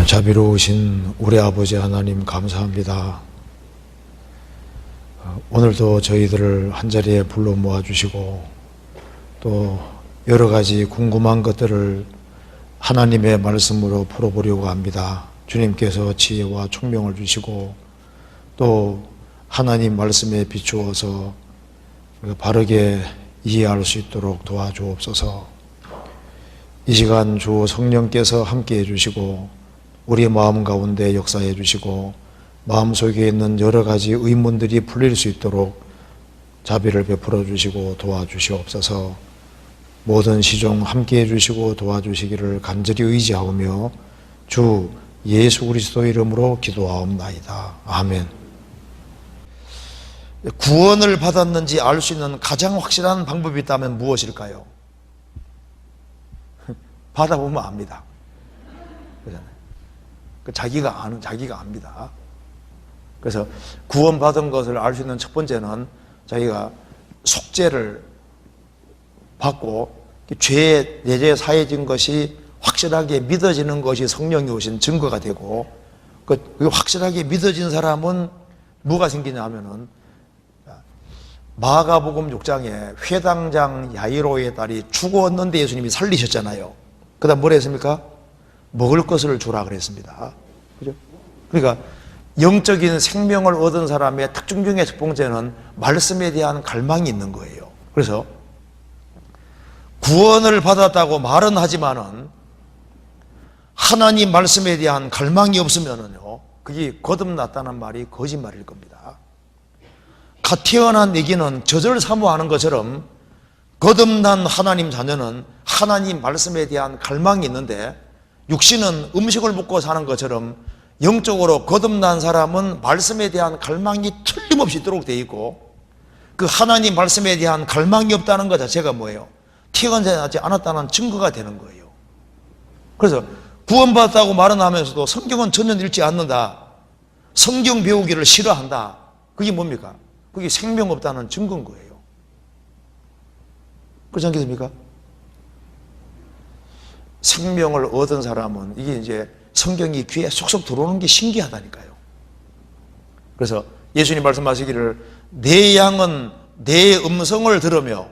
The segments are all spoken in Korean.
자비로우신 우리 아버지 하나님 감사합니다. 오늘도 저희들을 한자리에 불러 모아주시고 또 여러 가지 궁금한 것들을 하나님의 말씀으로 풀어보려고 합니다. 주님께서 지혜와 총명을 주시고 또 하나님 말씀에 비추어서 바르게 이해할 수 있도록 도와주옵소서. 이 시간 주 성령께서 함께해 주시고 우리 마음 가운데 역사해 주시고 마음속에 있는 여러 가지 의문들이 풀릴 수 있도록 자비를 베풀어 주시고 도와주시옵소서. 모든 시종 함께해 주시고 도와주시기를 간절히 의지하오며 주 예수 그리스도 이름으로 기도하옵나이다. 아멘. 구원을 받았는지 알 수 있는 가장 확실한 방법이 있다면 무엇일까요? 받아보면 압니다. 그렇잖아요. 자기가 압니다. 그래서 구원받은 것을 알 수 있는 첫 번째는 자기가 속죄를 받고 내 죄 사해진 것이 확실하게 믿어지는 것이 성령이 오신 증거가 되고 그 확실하게 믿어진 사람은 뭐가 생기냐면은 마가복음 6장에 회당장 야이로의 딸이 죽었는데 예수님이 살리셨잖아요. 그 다음 뭐라 했습니까? 먹을 것을 주라 그랬습니다. 그죠? 그러니까 영적인 생명을 얻은 사람의 특징 중에 첫 번째는 말씀에 대한 갈망이 있는 거예요. 그래서 구원을 받았다고 말은 하지만은 하나님 말씀에 대한 갈망이 없으면은요, 그게 거듭났다는 말이 거짓말일 겁니다. 갓 태어난 애기는 젖을 사모하는 것처럼 거듭난 하나님 자녀는 하나님 말씀에 대한 갈망이 있는데 육신은 음식을 먹고 사는 것처럼 영적으로 거듭난 사람은 말씀에 대한 갈망이 틀림없이 있도록 되어 있고 그 하나님 말씀에 대한 갈망이 없다는 것 자체가 뭐예요? 태어나지 않았다는 증거가 되는 거예요. 그래서 구원받았다고 말은 하면서도 성경은 전혀 읽지 않는다, 성경 배우기를 싫어한다, 그게 뭡니까? 그게 생명 없다는 증거인 거예요. 그렇지 않겠습니까? 생명을 얻은 사람은 이게 이제 성경이 귀에 쏙쏙 들어오는 게 신기하다니까요. 그래서 예수님 말씀하시기를 내 양은 내 음성을 들으며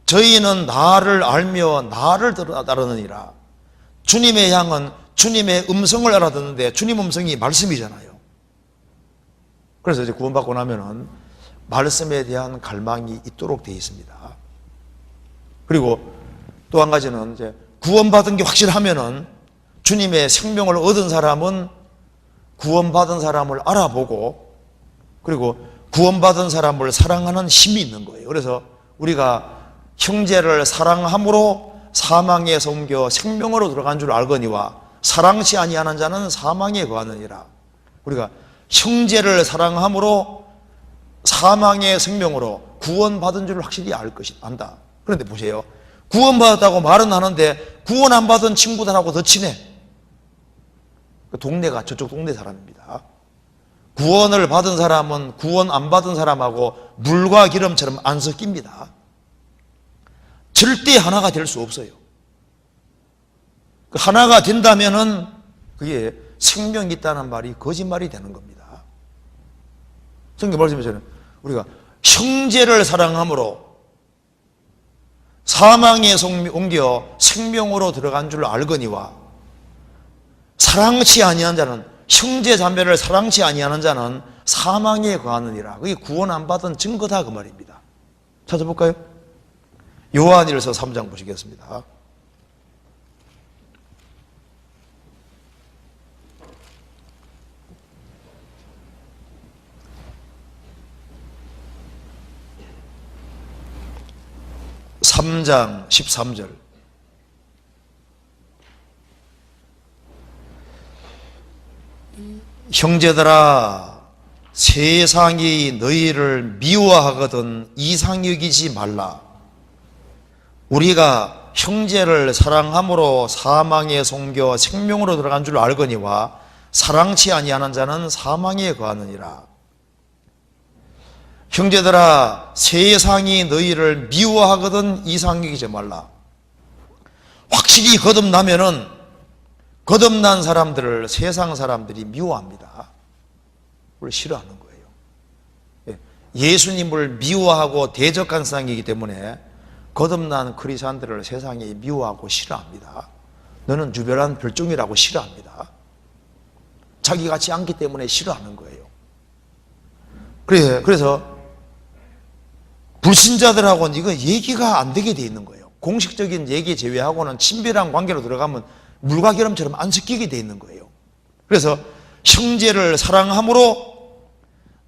저희는 나를 알며 나를 따르느니라. 주님의 양은 주님의 음성을 알아듣는데 주님 음성이 말씀이잖아요. 그래서 이제 구원받고 나면은 말씀에 대한 갈망이 있도록 되어 있습니다. 그리고 또 한 가지는 이제 구원받은 게 확실하면은 주님의 생명을 얻은 사람은 구원받은 사람을 알아보고 그리고 구원받은 사람을 사랑하는 힘이 있는 거예요. 그래서 우리가 형제를 사랑함으로 사망에서 옮겨 생명으로 들어간 줄 알거니와 사랑치 아니하는 자는 사망에 거하느니라. 우리가 형제를 사랑함으로 사망의 생명으로 구원받은 줄 확실히 안다. 그런데 보세요. 구원받았다고 말은 하는데 구원 안 받은 친구들하고 더 친해. 그 동네가 저쪽 동네 사람입니다. 구원을 받은 사람은 구원 안 받은 사람하고 물과 기름처럼 안 섞입니다. 절대 하나가 될 수 없어요. 그 하나가 된다면은 그게 생명이 있다는 말이 거짓말이 되는 겁니다. 성경 말씀에서는 우리가 형제를 사랑함으로 사망에서 옮겨 생명으로 들어간 줄 알거니와 사랑치 아니한 자는 형제 자매를 사랑치 아니하는 자는 사망에 거하느니라. 그게 구원 안 받은 증거다 그 말입니다. 찾아볼까요? 요한일서 3장 보시겠습니다. (3장) 13절. 형제들아 세상이 너희를 미워하거든 이상 여기지 말라. 우리가 형제를 사랑함으로 사망에 옮겨 생명으로 들어간 줄 알거니와 사랑치 아니하는 자는 사망에 거하느니라. 형제들아 세상이 너희를 미워하거든 이상 여기지 말라. 확실히 거듭나면은 거듭난 사람들을 세상 사람들이 미워합니다. 그걸 싫어하는 거예요. 예수님을 미워하고 대적한 세상이기 때문에 거듭난 크리스찬들을 세상이 미워하고 싫어합니다. 너는 유별한 별종이라고 싫어합니다. 자기 같지 않기 때문에 싫어하는 거예요. 그래서 불신자들하고는 이거 얘기가 안 되게 돼 있는 거예요. 공식적인 얘기 제외하고는 친밀한 관계로 들어가면 물과 기름처럼 안 섞이게 돼 있는 거예요. 그래서 형제를 사랑함으로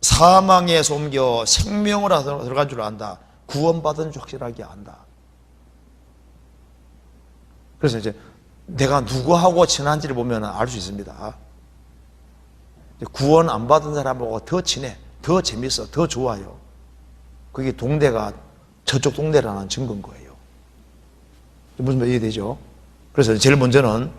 사망에서 옮겨 생명으로 들어간 줄 안다. 구원받은 줄 확실하게 안다. 그래서 이제 내가 누구하고 친한지를 보면 알 수 있습니다. 구원 안 받은 사람하고 더 친해, 더 재밌어, 더 좋아요. 그게 동네가 저쪽 동네라는 증거인 거예요. 무슨 말 이해되죠? 그래서 제일 먼저는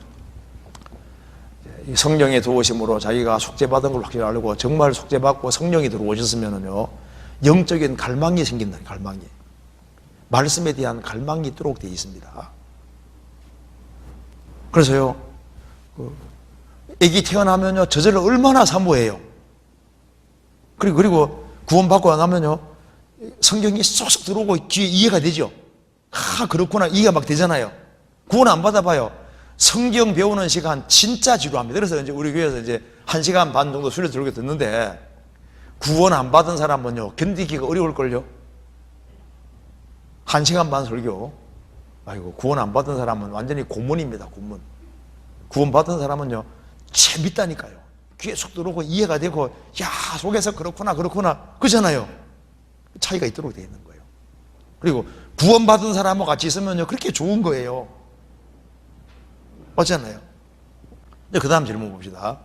성령의 도우심으로 자기가 속죄받은 걸 확실히 알고 정말 속죄받고 성령이 들어오셨으면요 영적인 갈망이 생긴다. 갈망이, 말씀에 대한 갈망이 있도록 되어 있습니다. 그래서요 애기 태어나면요 저절로 얼마나 사모해요. 그리고 구원받고 나면요 성경이 쏙쏙 들어오고 귀에 이해가 되죠. 그렇구나, 이해가 막 되잖아요. 구원 안 받아봐요. 성경 배우는 시간 진짜 지루합니다. 그래서 이제 우리 교회에서 이제 1시간 반 정도 수련 들고 듣는데 구원 안 받은 사람은요 견디기가 어려울걸요. 1시간 반 설교. 아이고, 구원 안 받은 사람은 완전히 고문입니다. 고문. 구원 받은 사람은요 재밌다니까요. 귀에 쏙 들어오고 이해가 되고, 야 속에서 그렇구나 그러잖아요. 차이가 있도록 되어 있는 거예요. 그리고 구원 받은 사람하고 같이 있으면요 그렇게 좋은 거예요. 맞잖아요. 그 다음 질문 봅시다.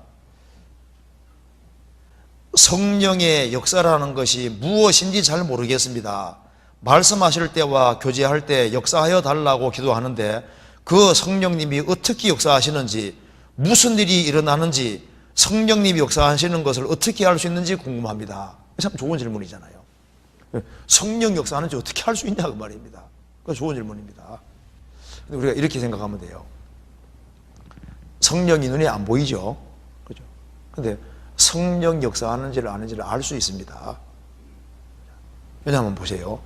성령의 역사라는 것이 무엇인지 잘 모르겠습니다. 말씀하실 때와 교제할 때 역사하여 달라고 기도하는데 그 성령님이 어떻게 역사하시는지, 무슨 일이 일어나는지, 성령님이 역사하시는 것을 어떻게 알 수 있는지 궁금합니다. 참 좋은 질문이잖아요. 성령 역사하는지 어떻게 알 수 있냐 그 말입니다. 그거 좋은 질문입니다. 근데 우리가 이렇게 생각하면 돼요. 성령이 눈에 안 보이죠. 그죠? 근데 성령 역사하는지를 아는지를 알 수 있습니다. 왜냐하면 보세요.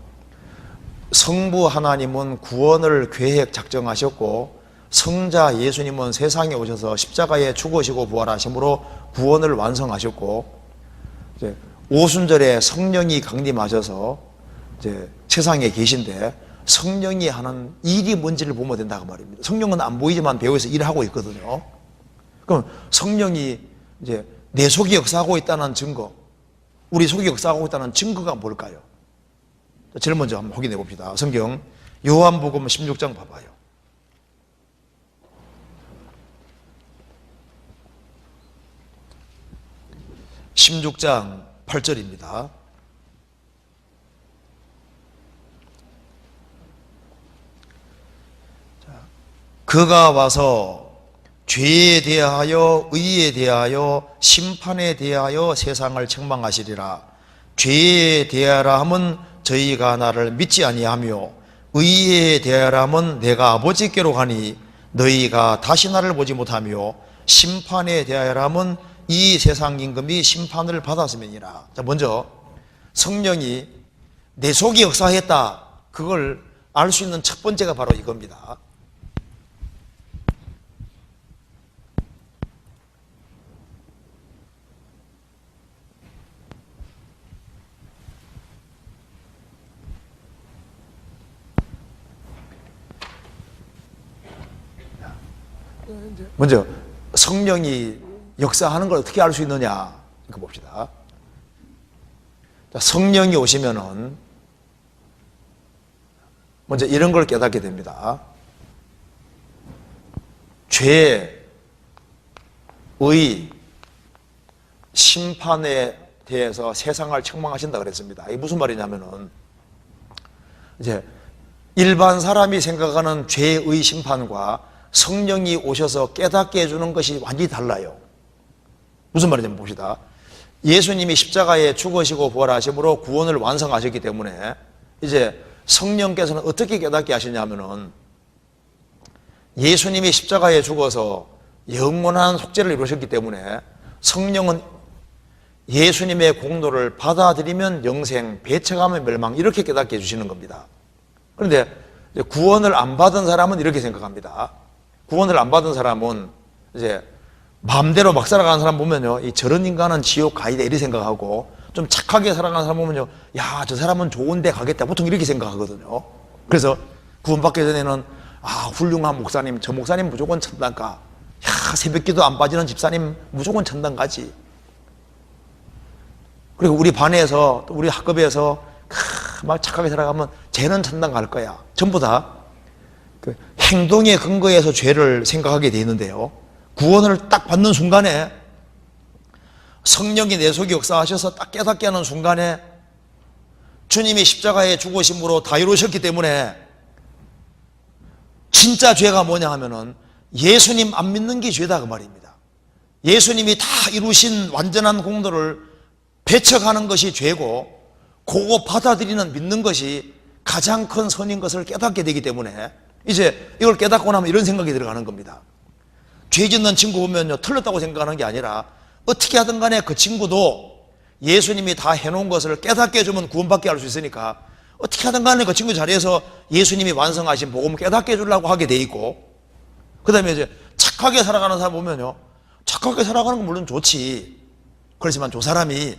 성부 하나님은 구원을 계획 작정하셨고 성자 예수님은 세상에 오셔서 십자가에 죽으시고 부활하심으로 구원을 완성하셨고, 이제 오순절에 성령이 강림하셔서 이제 세상에 계신데 성령이 하는 일이 뭔지를 보면 된다고 말입니다. 성령은 안 보이지만 배후에서 일을 하고 있거든요. 그럼 성령이 이제 내 속에 역사하고 있다는 증거, 우리 속에 역사하고 있다는 증거가 뭘까요? 제일 먼저 한번 확인해 봅시다. 성경 요한복음 16장 봐봐요. 16장 8절입니다. 그가 와서 죄에 대하여 의에 대하여 심판에 대하여 세상을 책망하시리라. 죄에 대하라 함은 저희가 나를 믿지 아니하며 의에 대하라 함은 내가 아버지께로 가니 너희가 다시 나를 보지 못하며 심판에 대하라 함은 이 세상 임금이 심판을 받았음이니라. 자, 먼저 성령이 내 속에 역사했다, 그걸 알 수 있는 첫 번째가 바로 이겁니다. 먼저 성령이 역사하는 걸 어떻게 알 수 있느냐, 이거 봅시다. 자, 성령이 오시면은 먼저 이런 걸 깨닫게 됩니다. 죄, 의, 심판에 대해서 세상을 책망하신다 그랬습니다. 이게 무슨 말이냐면은 이제 일반 사람이 생각하는 죄의 심판과 성령이 오셔서 깨닫게 해주는 것이 완전히 달라요. 무슨 말인지 봅시다. 예수님이 십자가에 죽으시고 부활하심으로 구원을 완성하셨기 때문에 이제 성령께서는 어떻게 깨닫게 하시냐면은 예수님이 십자가에 죽어서 영원한 속죄를 이루셨기 때문에 성령은 예수님의 공로를 받아들이면 영생, 배척하면 멸망, 이렇게 깨닫게 해주시는 겁니다. 그런데 구원을 안 받은 사람은 이렇게 생각합니다. 구원을 안 받은 사람은 이제 마음대로 막 살아가는 사람 보면요, 이 저런 인간은 지옥 가이다 이렇게 생각하고, 좀 착하게 살아가는 사람 보면요, 야, 저 사람은 좋은 데 가겠다, 보통 이렇게 생각하거든요. 그래서 구원받기 전에는 훌륭한 목사님, 저 목사님 무조건 천당 가, 야, 새벽기도 안 빠지는 집사님 무조건 천당 가지. 그리고 우리 반에서, 또 우리 학급에서 막 착하게 살아가면 쟤는 천당 갈 거야. 전부 다 그 행동의 근거에서 죄를 생각하게 돼 있는데요, 구원을 딱 받는 순간에 성령이 내 속에 역사하셔서 딱 깨닫게 하는 순간에 주님이 십자가에 죽으심으로 다 이루셨기 때문에 진짜 죄가 뭐냐 하면은 예수님 안 믿는 게 죄다 그 말입니다. 예수님이 다 이루신 완전한 공로를 배척하는 것이 죄고, 그거 받아들이는 믿는 것이 가장 큰 선인 것을 깨닫게 되기 때문에 이제 이걸 깨닫고 나면 이런 생각이 들어가는 겁니다. 죄 짓는 친구 보면요, 틀렸다고 생각하는 게 아니라 어떻게 하든 간에 그 친구도 예수님이 다 해놓은 것을 깨닫게 해주면 구원받게 할 수 있으니까 어떻게 하든 간에 그 친구 자리에서 예수님이 완성하신 복음을 깨닫게 해주려고 하게 돼 있고, 그 다음에 이제 착하게 살아가는 사람 보면요, 착하게 살아가는 건 물론 좋지. 그렇지만 저 사람이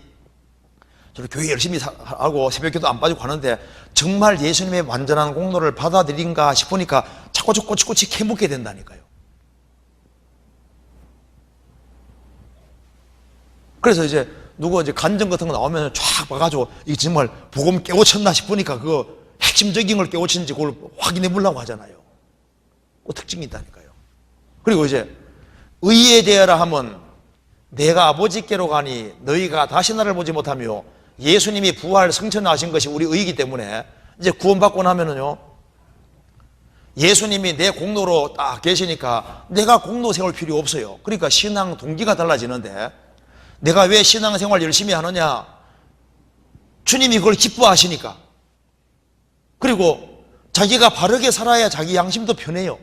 저를 교회 열심히 하고 새벽기도 안 빠지고 하는데 정말 예수님의 완전한 공로를 받아들인가 싶으니까 자꾸 꼬치꼬치 캐묻게 된다니까요. 그래서 이제 누구 이제 간증 같은 거 나오면 쫙 봐가지고 이게 정말 복음 깨우쳤나 싶으니까 그 핵심적인 걸 깨우친지 그걸 확인해 보려고 하잖아요. 그 특징이 있다니까요. 그리고 이제 의에 대하라 하면 내가 아버지께로 가니 너희가 다시 나를 보지 못하며, 예수님이 부활 승천하신 것이 우리 의이기 때문에 이제 구원받고 나면은요, 예수님이 내 공로로 딱 계시니까 내가 공로 세울 필요 없어요. 그러니까 신앙 동기가 달라지는데, 내가 왜 신앙생활 열심히 하느냐? 주님이 그걸 기뻐하시니까. 그리고 자기가 바르게 살아야 자기 양심도 편해요.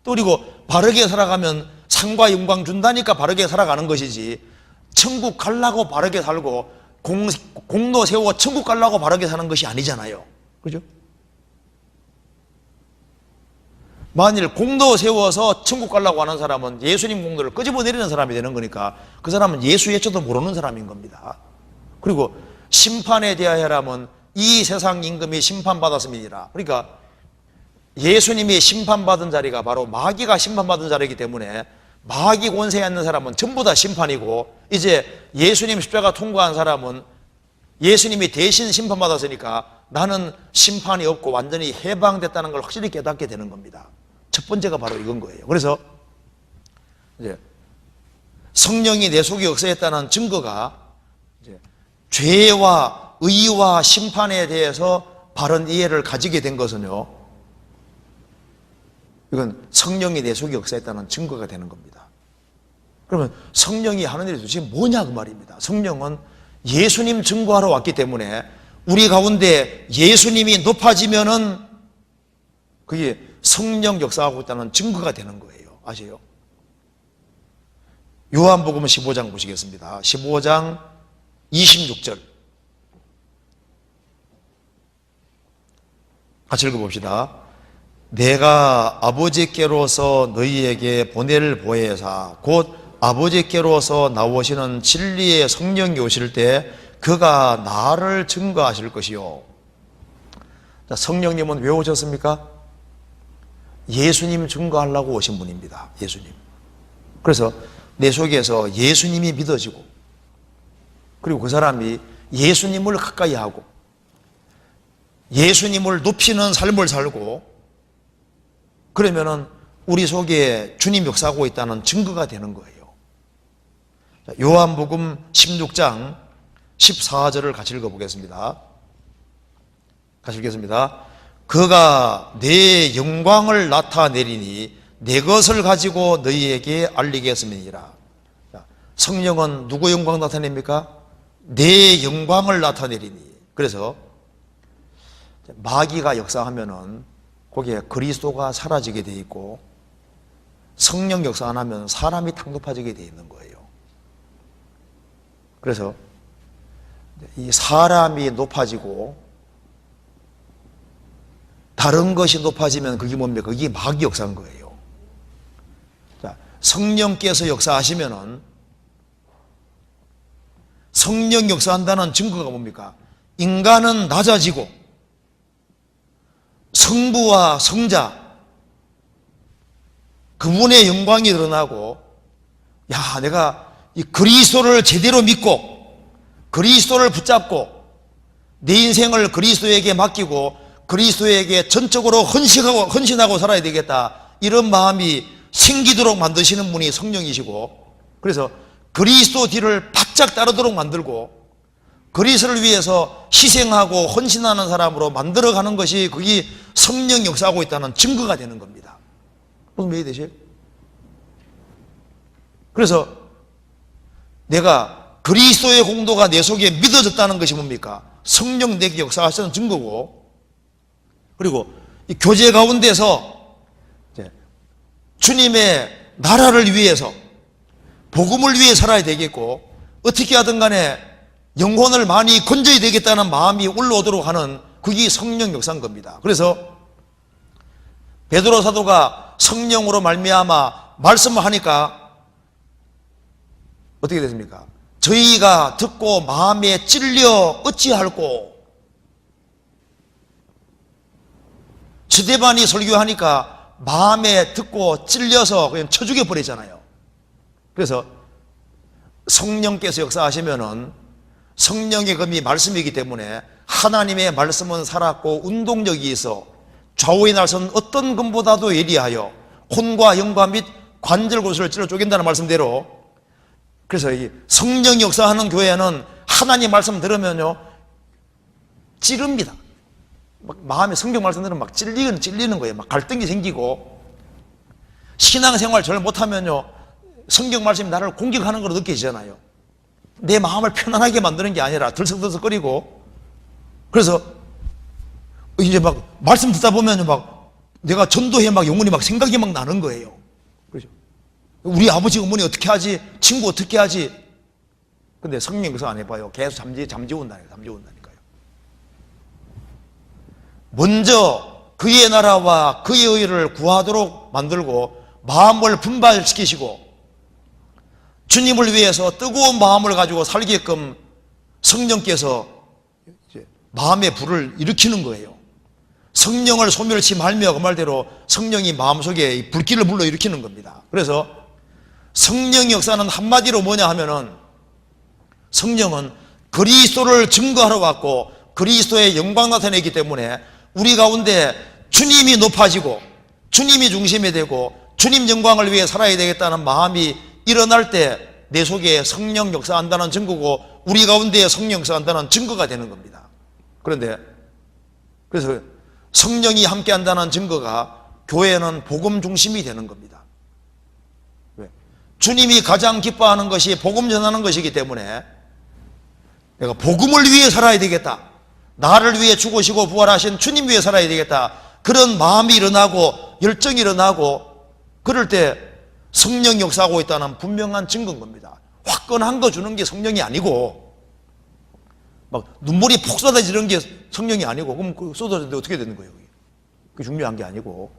또 그리고 바르게 살아가면 상과 영광 준다니까 바르게 살아가는 것이지, 천국 가려고 바르게 살고 공로 세우고 천국 가려고 바르게 사는 것이 아니잖아요. 그죠? 만일 공로 세워서 천국 가려고 하는 사람은 예수님 공로를 끄집어내리는 사람이 되는 거니까 그 사람은 예수 예조도 모르는 사람인 겁니다. 그리고 심판에 대하여라면 이 세상 임금이 심판받았음이니라. 그러니까 예수님이 심판받은 자리가 바로 마귀가 심판받은 자리이기 때문에 마귀 권세에 있는 사람은 전부 다 심판이고, 이제 예수님 십자가 통과한 사람은 예수님이 대신 심판받았으니까 나는 심판이 없고 완전히 해방됐다는 걸 확실히 깨닫게 되는 겁니다. 첫 번째가 바로 이건 거예요. 그래서 이제 성령이 내 속에 역사했다는 증거가 이제 죄와 의와 심판에 대해서 바른 이해를 가지게 된 것은요, 이건 성령이 내 속에 역사했다는 증거가 되는 겁니다. 그러면 성령이 하는 일이 도대체 뭐냐 그 말입니다. 성령은 예수님 증거하러 왔기 때문에 우리 가운데 예수님이 높아지면은 그게 성령 역사하고 있다는 증거가 되는 거예요. 아세요? 요한복음 15장 보시겠습니다. 15장 26절 같이 읽어봅시다. 내가 아버지께로서 너희에게 보낼 보혜사 곧 아버지께로서 나오시는 진리의 성령이 오실 때 그가 나를 증거하실 것이요. 자, 성령님은 왜 오셨습니까? 예수님 증거하려고 오신 분입니다. 예수님. 그래서 내 속에서 예수님이 믿어지고, 그리고 그 사람이 예수님을 가까이 하고 예수님을 높이는 삶을 살고, 그러면은 우리 속에 주님 역사하고 있다는 증거가 되는 거예요. 요한복음 16장 14절을 같이 읽어보겠습니다. 같이 읽겠습니다. 그가 내 영광을 나타내리니 내 것을 가지고 너희에게 알리겠음이니라. 성령은 누구 영광 나타냅니까? 내 영광을 나타내리니. 그래서 마귀가 역사하면은 거기에 그리스도가 사라지게 돼 있고, 성령 역사 안 하면 사람이 탁 높아지게 돼 있는 거예요. 그래서 이 사람이 높아지고 다른 것이 높아지면 그게 뭡니까? 그게 마귀 역사인 거예요. 자, 성령께서 역사하시면은 성령 역사한다는 증거가 뭡니까? 인간은 낮아지고 성부와 성자 그분의 영광이 드러나고, 야, 내가 이 그리스도를 제대로 믿고 그리스도를 붙잡고 내 인생을 그리스도에게 맡기고 그리스도에게 전적으로 헌신하고 살아야 되겠다, 이런 마음이 생기도록 만드시는 분이 성령이시고, 그래서 그리스도 뒤를 바짝 따르도록 만들고 그리스도를 위해서 희생하고 헌신하는 사람으로 만들어가는 것이 그게 성령 역사하고 있다는 증거가 되는 겁니다. 무슨 이해되세요? 그래서 내가 그리스도의 공도가 내 속에 믿어졌다는 것이 뭡니까? 성령 내게 역사하시는 증거고, 그리고 이 교제 가운데서 주님의 나라를 위해서 복음을 위해 살아야 되겠고, 어떻게 하든 간에 영혼을 많이 건져야 되겠다는 마음이 올라오도록 하는 그게 성령 역사인 겁니다. 그래서 베드로 사도가 성령으로 말미암아 말씀을 하니까 어떻게 됐습니까? 저희가 듣고 마음에 찔려 어찌할꼬. 스데반이 설교하니까 마음에 듣고 찔려서 그냥 쳐 죽여버리잖아요. 그래서 성령께서 역사하시면은 성령의 검이 말씀이기 때문에 하나님의 말씀은 살았고 운동력이 있어 좌우의 날선 어떤 검보다도 예리하여 혼과 영과 및 관절고슬을 찔러 쪼갠다는 말씀대로, 그래서 이 성령이 역사하는 교회는 하나님 말씀 들으면요 찌릅니다. 막 마음에 성경 말씀 들으면 막 찔리는 거예요. 막 갈등이 생기고, 신앙생활 잘 못하면요 성경 말씀이 나를 공격하는 걸로 느껴지잖아요. 내 마음을 편안하게 만드는 게 아니라 들썩들썩거리고, 그래서 이제 막 말씀 듣다 보면 막 내가 전도해 막 영혼이 막 생각이 막 나는 거예요. 그렇죠? 우리 아버지 어머니 어떻게 하지? 친구 어떻게 하지? 근데 성령 역사 안 해봐요. 계속 잠재운다니까요. 먼저 그의 나라와 그의 의를 구하도록 만들고 마음을 분발시키시고 주님을 위해서 뜨거운 마음을 가지고 살게끔 성령께서 이제 마음의 불을 일으키는 거예요. 성령을 소멸치 말며 그 말대로 성령이 마음속에 불길을 불러일으키는 겁니다. 그래서 성령 역사는 한마디로 뭐냐 하면은 성령은 그리스도를 증거하러 왔고 그리스도의 영광 나타내기 때문에 우리 가운데 주님이 높아지고 주님이 중심이 되고 주님 영광을 위해 살아야 되겠다는 마음이 일어날 때 내 속에 성령 역사한다는 증거고 우리 가운데 성령 역사한다는 증거가 되는 겁니다. 그런데 그래서 성령이 함께한다는 증거가 교회는 복음 중심이 되는 겁니다. 왜? 주님이 가장 기뻐하는 것이 복음 전하는 것이기 때문에 내가 복음을 위해 살아야 되겠다, 나를 위해 죽으시고 부활하신 주님 위해 살아야 되겠다, 그런 마음이 일어나고 열정이 일어나고 그럴 때 성령 역사하고 있다는 분명한 증거인 겁니다. 화끈한 거 주는 게 성령이 아니고 막 눈물이 폭 쏟아지는 게 성령이 아니고, 그럼 그 쏟아지는데 어떻게 되는 거예요? 그게 중요한 게 아니고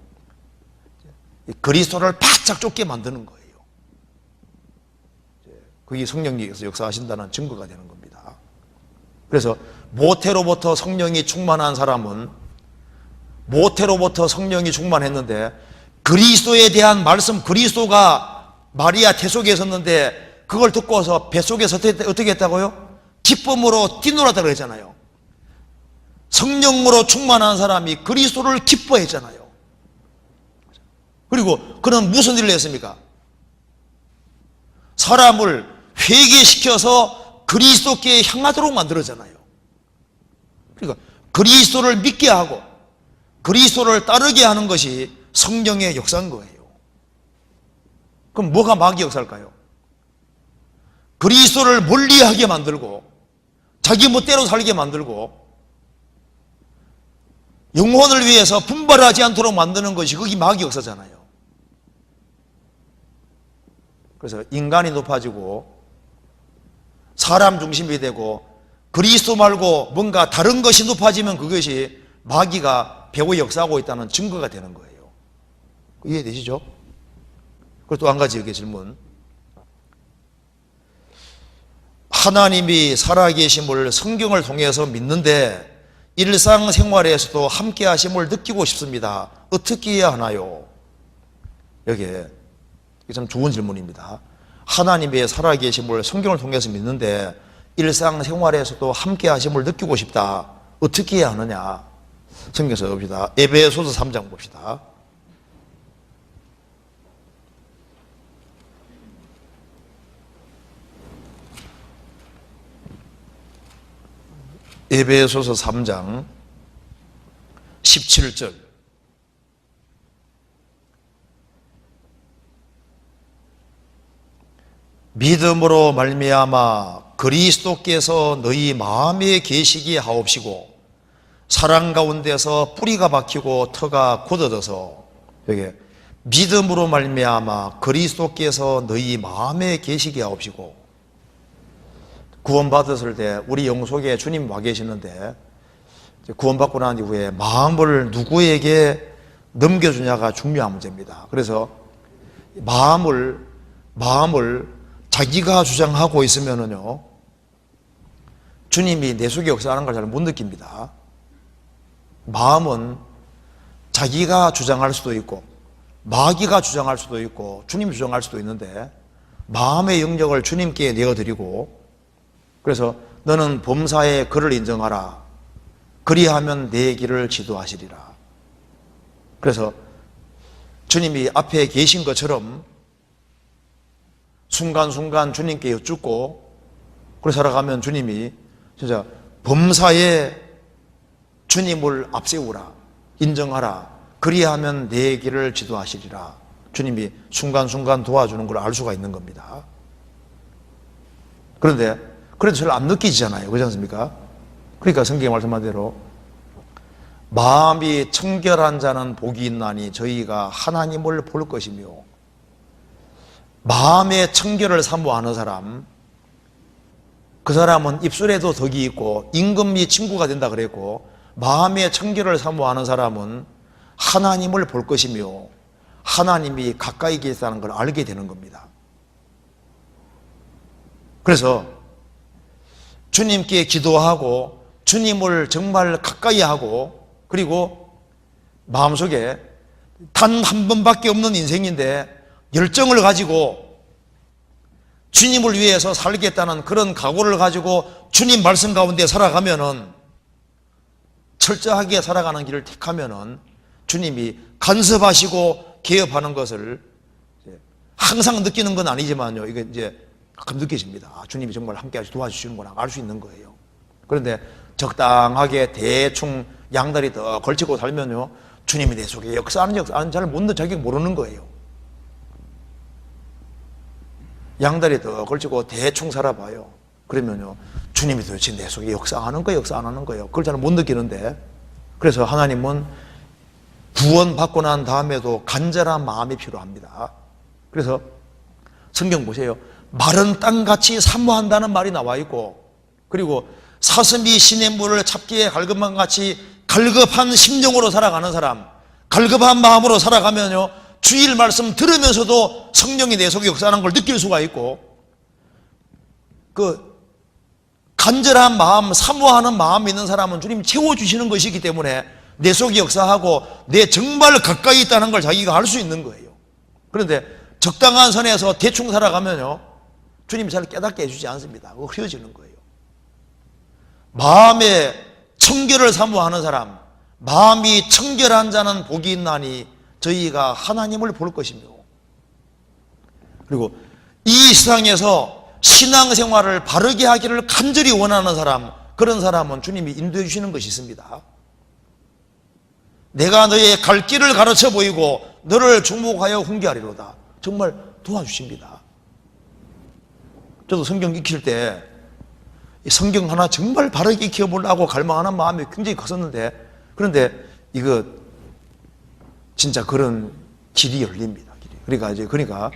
그리스도를 바짝 쫓게 만드는 거예요. 그게 성령님께서 역사하신다는 증거가 되는 겁니다. 그래서 모태로부터 성령이 충만한 사람은 모태로부터 성령이 충만했는데 그리스도에 대한 말씀, 그리스도가 마리아 태속에 섰는데 그걸 듣고서 뱃속에서 어떻게 했다고요? 기쁨으로 뛰놀았다고 그랬잖아요. 성령으로 충만한 사람이 그리스도를 기뻐했잖아요. 그리고 그는 무슨 일을 했습니까? 사람을 회개시켜서 그리스도께 향하도록 만들었잖아요. 그러니까 그리스도를 믿게 하고 그리스도를 따르게 하는 것이 성령의 역사인 거예요. 그럼 뭐가 마귀 역사일까요? 그리스도를 멀리하게 만들고 자기 멋대로 살게 만들고 영혼을 위해서 분발하지 않도록 만드는 것이 그게 마귀 역사잖아요. 그래서 인간이 높아지고 사람 중심이 되고 그리스도 말고 뭔가 다른 것이 높아지면 그것이 마귀가 배후 역사하고 있다는 증거가 되는 거예요. 이해되시죠? 그리고 또 한 가지 여기 질문. 하나님이 살아계심을 성경을 통해서 믿는데 일상생활에서도 함께 하심을 느끼고 싶습니다. 어떻게 해야 하나요? 여기에 참 좋은 질문입니다. 하나님의 살아계심을 성경을 통해서 믿는데 일상생활에서도 함께 하심을 느끼고 싶다. 어떻게 해야 하느냐? 성경에서 봅시다. 에베소서 3장 봅시다. 에베소서 3장 17절. 믿음으로 말미암아 그리스도께서 너희 마음에 계시게 하옵시고 사랑 가운데서 뿌리가 박히고 터가 굳어져서, 여기 믿음으로 말미암아 그리스도께서 너희 마음에 계시게 하옵시고, 구원받았을 때 우리 영속에 주님 와 계시는데 구원받고 난 이후에 마음을 누구에게 넘겨주냐가 중요한 문제입니다. 그래서 마음을 자기가 주장하고 있으면은요, 주님이 내 속에 역사하는 걸 잘 못 느낍니다. 마음은 자기가 주장할 수도 있고 마귀가 주장할 수도 있고 주님이 주장할 수도 있는데, 마음의 영역을 주님께 내어드리고, 그래서 너는 범사의 그를 인정하라. 그리하면 내 길을 지도하시리라. 그래서 주님이 앞에 계신 것처럼 순간순간 주님께 여쭙고 그래 살아가면 주님이 진짜 범사에 주님을 앞세우라, 인정하라. 그리하면 내 길을 지도하시리라. 주님이 순간순간 도와주는 걸 알 수가 있는 겁니다. 그런데 그래도 잘 안 느끼지잖아요. 그렇지 않습니까? 그러니까 성경에 말씀한 대로 마음이 청결한 자는 복이 있나니 저희가 하나님을 볼 것이며, 마음의 청결을 사모하는 사람, 그 사람은 입술에도 덕이 있고 임금이 친구가 된다 그랬고, 마음의 청결을 사모하는 사람은 하나님을 볼 것이며 하나님이 가까이 계시다는 걸 알게 되는 겁니다. 그래서 주님께 기도하고 주님을 정말 가까이 하고, 그리고 마음속에 단 한 번밖에 없는 인생인데 열정을 가지고 주님을 위해서 살겠다는 그런 각오를 가지고 주님 말씀 가운데 살아가면은, 철저하게 살아가는 길을 택하면은 주님이 간섭하시고 개업하는 것을 항상 느끼는 건 아니지만요, 이게 이제 가끔 느껴집니다. 주님이 정말 함께 도와주시는구나 알 수 있는 거예요. 그런데 적당하게 대충 양다리 더 걸치고 살면요, 주님이 내 속에 역사하는 잘 못 자기 모르는 거예요. 양다리 더 걸치고 대충 살아봐요. 그러면요, 주님이 도대체 내 속에 역사하는 거예요, 역사 안 하는 거예요? 그걸 잘 못 느끼는데, 그래서 하나님은 구원받고 난 다음에도 간절한 마음이 필요합니다. 그래서 성경 보세요. 마른 땅같이 사모한다는 말이 나와 있고, 그리고 사슴이 시냇물을 잡기에 갈급한 같이 갈급한 심정으로 살아가는 사람, 갈급한 마음으로 살아가면요, 주일 말씀 들으면서도 성령이 내 속에 역사하는 걸 느낄 수가 있고, 그 간절한 마음, 사모하는 마음이 있는 사람은 주님이 채워주시는 것이기 때문에 내 속에 역사하고 내 정말 가까이 있다는 걸 자기가 알 수 있는 거예요. 그런데 적당한 선에서 대충 살아가면요, 주님이 잘 깨닫게 해주지 않습니다. 그거 흐려지는 거예요. 마음의 청결을 사모하는 사람, 마음이 청결한 자는 복이 있나니 저희가 하나님을 볼 것이며, 그리고 이 세상에서 신앙생활을 바르게 하기를 간절히 원하는 사람, 그런 사람은 주님이 인도해 주시는 것이 있습니다. 내가 너의 갈 길을 가르쳐 보이고 너를 주목하여 훈계하리로다. 정말 도와주십니다. 저도 성경 익힐 때 성경 하나 정말 바르게 익혀보려고 갈망하는 마음이 굉장히 컸었는데, 그런데 이거 진짜 그런 길이 열립니다. 그러니까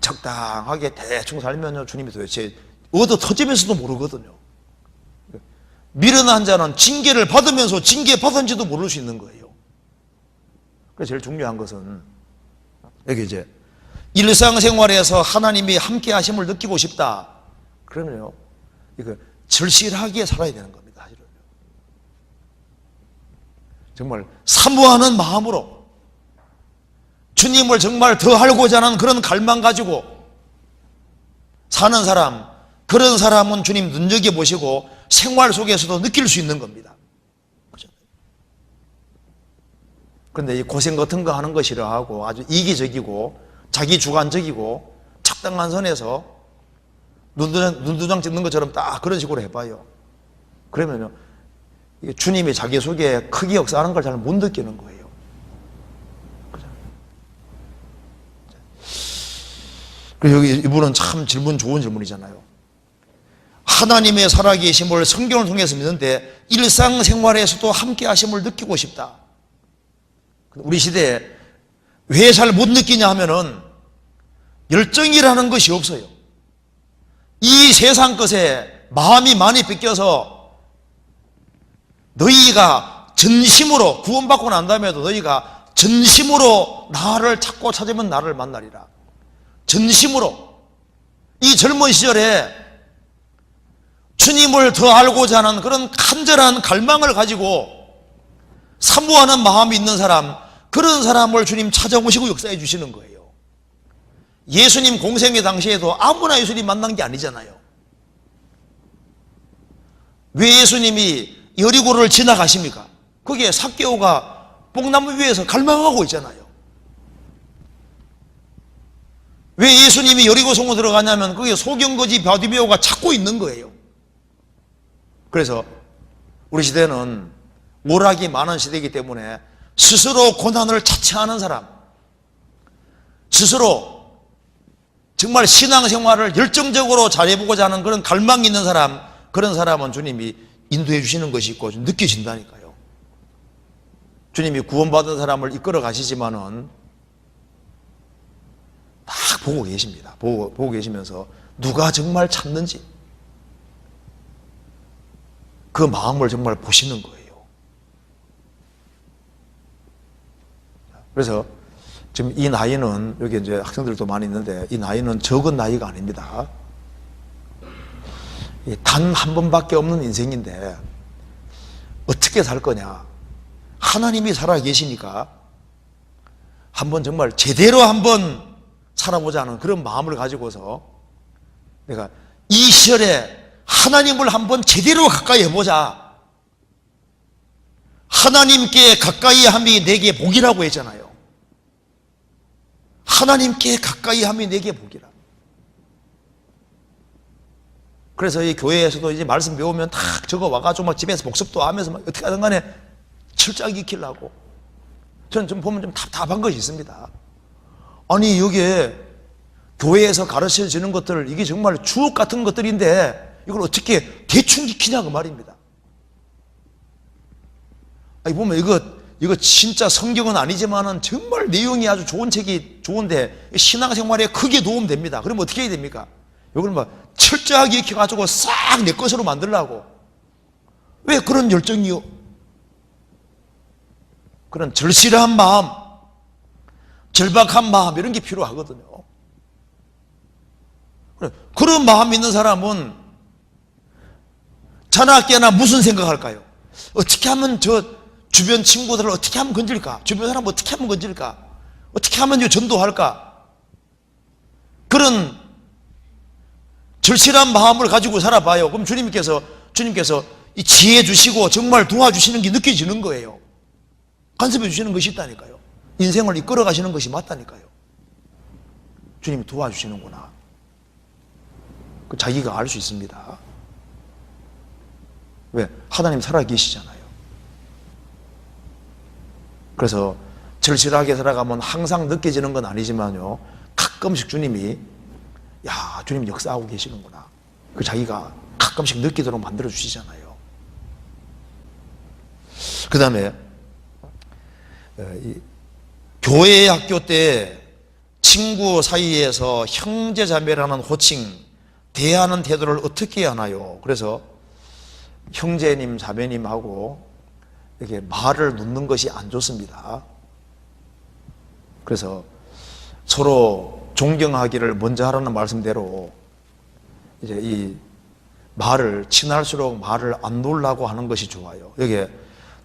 적당하게 대충 살면요, 주님이 도대체 얻어 터지면서도 모르거든요. 미련한 자는 징계를 받으면서 징계 받은지도 모를 수 있는 거예요. 그래서 제일 중요한 것은 여기 이제 일상생활에서 하나님이 함께 하심을 느끼고 싶다. 그러면요, 이거 절실하게 살아야 되는 겁니다. 사실은. 정말 사모하는 마음으로 주님을 정말 더 알고자 하는 그런 갈망 가지고 사는 사람, 그런 사람은 주님 눈여겨보시고 생활 속에서도 느낄 수 있는 겁니다. 그런데 이 고생 같은 거 하는 거 싫어하고 아주 이기적이고 자기 주관적이고 적당한 선에서 눈두장 찍는 것처럼 딱 그런 식으로 해봐요. 그러면요, 주님이 자기 속에 크게 역사하는 걸 잘 못 느끼는 거예요. 그리고 여기 이분은 참 질문 좋은 질문이잖아요. 하나님의 살아계심을 성경을 통해서 믿는데 일상생활에서도 함께 하심을 느끼고 싶다. 우리 시대에 왜 잘 못 느끼냐 하면은 열정이라는 것이 없어요. 이 세상 것에 마음이 많이 뺏겨서 너희가 전심으로 구원받고 난 다음에도 너희가 전심으로 나를 찾고 찾으면 나를 만나리라. 전심으로 이 젊은 시절에 주님을 더 알고자 하는 그런 간절한 갈망을 가지고 사모하는 마음이 있는 사람, 그런 사람을 주님 찾아오시고 역사해 주시는 거예요. 예수님 공생의 당시에도 아무나 예수님 만난 게 아니잖아요. 왜 예수님이 여리고를 지나가십니까? 거기에 삭개오가 뽕나무 위에서 갈망하고 있잖아요. 왜 예수님이 여리고성으로 들어가냐면 거기에 소경거지 바디메오가 찾고 있는 거예요. 그래서 우리 시대는 오락이 많은 시대이기 때문에 스스로 고난을 자처하는 사람, 스스로 정말 신앙생활을 열정적으로 잘해보고자 하는 그런 갈망이 있는 사람, 그런 사람은 주님이 인도해 주시는 것이 있고 느껴진다니까요. 주님이 구원받은 사람을 이끌어 가시지만은 딱 보고 계십니다. 보고 계시면서 누가 정말 찾는지 그 마음을 정말 보시는 거예요. 그래서 지금 이 나이는, 여기 이제 학생들도 많이 있는데 이 나이는 적은 나이가 아닙니다. 단 한 번밖에 없는 인생인데 어떻게 살 거냐. 하나님이 살아 계시니까 한번 정말 제대로 한번 살아보자 하는 그런 마음을 가지고서 내가 이 시절에 하나님을 한번 제대로 가까이 해보자. 하나님께 가까이 함이 내게 복이라고 했잖아요. 하나님께 가까이 함이 내게 복이라. 그래서 이 교회에서도 이제 말씀 배우면 딱 적어 와가지고 막 집에서 복습도 하면서 막 어떻게 하든 간에 철저하게 익히려고. 저는 좀 보면 좀 답답한 것이 있습니다. 아니, 여기에 교회에서 가르쳐 주는 것들, 이게 정말 주옥 같은 것들인데 이걸 어떻게 대충 익히냐 그 말입니다. 아니, 보면 이거 진짜 성경은 아니지만은 정말 내용이 아주 좋은 책이 좋은데 신앙생활에 크게 도움됩니다. 그러면 어떻게 해야 됩니까? 이걸 막 철저하게 익혀가지고 싹 내 것으로 만들려고. 왜 그런 열정이요? 그런 절실한 마음, 절박한 마음, 이런 게 필요하거든요. 그런 마음 있는 사람은 자나깨나 무슨 생각할까요? 어떻게 하면 저 주변 친구들을 어떻게 하면 건질까? 주변 사람 어떻게 하면 건질까? 어떻게 하면 전도할까? 그런 절실한 마음을 가지고 살아봐요. 그럼 주님께서 이 지혜 주시고 정말 도와주시는 게 느껴지는 거예요. 간섭해 주시는 것이 있다니까요. 인생을 이끌어 가시는 것이 맞다니까요. 주님이 도와주시는구나. 그 자기가 알 수 있습니다. 왜? 하나님 살아계시잖아요. 그래서 절실하게 살아가면 항상 느껴지는 건 아니지만요, 가끔씩 주님이, 야, 주님이 역사하고 계시는구나. 그 자기가 가끔씩 느끼도록 만들어 주시잖아요. 그 다음에 교회 학교 때 친구 사이에서 형제자매라는 호칭, 대하는 태도를 어떻게 해야 하나요? 그래서 형제님, 자매님하고 이렇게 말을 놓는 것이 안 좋습니다. 그래서 서로 존경하기를 먼저 하라는 말씀대로 이제 이 말을 친할수록 말을 안 놓으려고 하는 것이 좋아요. 여기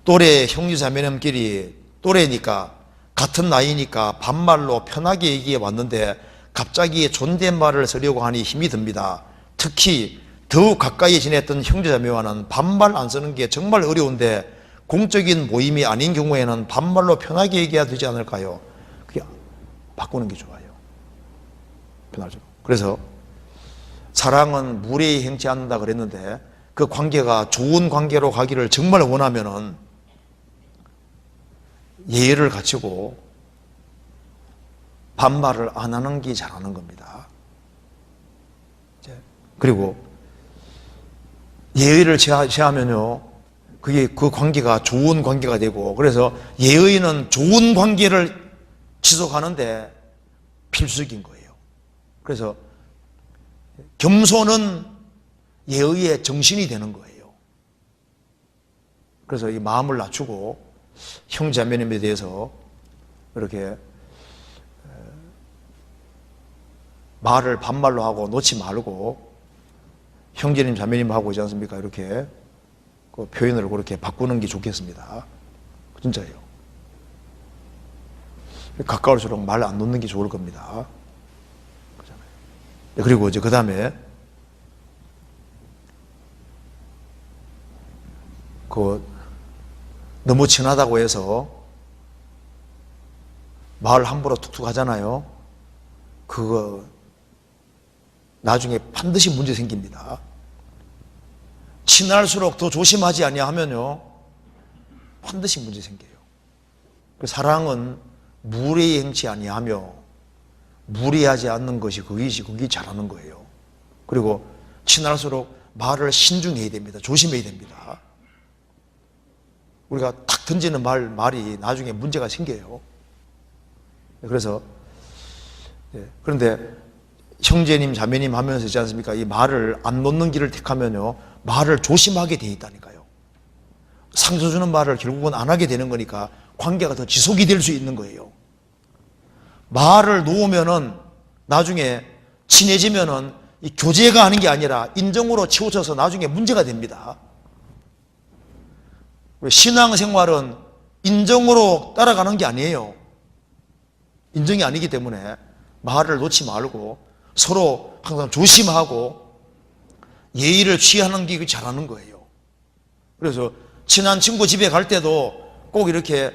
또래 형제자매님끼리 또래니까 같은 나이니까 반말로 편하게 얘기해 왔는데 갑자기 존댓말을 쓰려고 하니 힘이 듭니다. 특히 더욱 가까이 지냈던 형제자매와는 반말 안 쓰는 게 정말 어려운데 공적인 모임이 아닌 경우에는 반말로 편하게 얘기해야 되지 않을까요? 그게 바꾸는 게 좋아요. 편하죠. 그래서 사랑은 무례히 행치 않는다 그랬는데 그 관계가 좋은 관계로 가기를 정말 원하면은 예의를 갖추고 반말을 안 하는 게 잘하는 겁니다. 그리고 예의를 취하면요, 그게 그 관계가 좋은 관계가 되고, 그래서 예의는 좋은 관계를 지속하는데 필수적인 거예요. 그래서 겸손은 예의의 정신이 되는 거예요. 그래서 이 마음을 낮추고 형제자매님에 대해서 이렇게 말을 반말로 하고 놓지 말고 형제님 자매님 하고 있지 않습니까? 이렇게 그 표현을 그렇게 바꾸는 게 좋겠습니다. 진짜예요. 가까울수록 말 안 놓는 게 좋을 겁니다. 그리고 이제 그 다음에 너무 친하다고 해서 말 함부로 툭툭 하잖아요. 그거 나중에 반드시 문제 생깁니다. 친할수록 더 조심하지 아니하면요 반드시 문제 생겨요. 사랑은 무례히 행치 아니하며 무리하지 않는 것이 그게 잘하는 거예요. 그리고 친할수록 말을 신중해야 됩니다. 조심해야 됩니다. 우리가 탁 던지는 말이 나중에 문제가 생겨요. 그래서 그런데 형제님 자매님 하면서 있지 않습니까? 이 말을 안 놓는 길을 택하면요 말을 조심하게 돼 있다니까요. 상처 주는 말을 결국은 안 하게 되는 거니까 관계가 더 지속이 될 수 있는 거예요. 말을 놓으면은 나중에 친해지면은 이 교제가 하는 게 아니라 인정으로 치우쳐서 나중에 문제가 됩니다. 신앙생활은 인정으로 따라가는 게 아니에요. 인정이 아니기 때문에 말을 놓지 말고 서로 항상 조심하고 예의를 취하는 게 잘하는 거예요. 그래서 친한 친구 집에 갈 때도 꼭 이렇게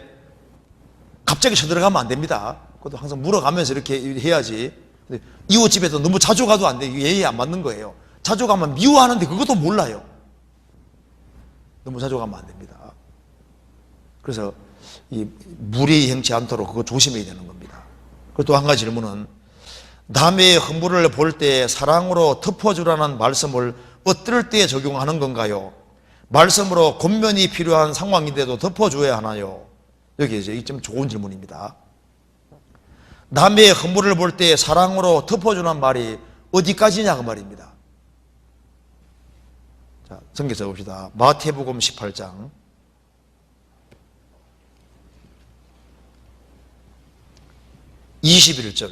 갑자기 쳐들어가면 안 됩니다. 그것도 항상 물어가면서 이렇게 해야지. 이웃 집에도 너무 자주 가도 안 돼요. 예의에 안 맞는 거예요. 자주 가면 미워하는데 그것도 몰라요. 너무 자주 가면 안 됩니다. 그래서 이 무례히 행치 않도록 그거 조심해야 되는 겁니다. 그리고 또 한 가지 질문은 남의 허물을 볼 때 사랑으로 덮어주라는 말씀을 어떨 때 적용하는 건가요? 말씀으로 권면이 필요한 상황인데도 덮어줘야 하나요? 여기 이제 좀 좋은 질문입니다. 남의 허물을 볼 때 사랑으로 덮어주는 말이 어디까지냐 그 말입니다. 자, 성경 써봅시다. 마태복음 18장 21절.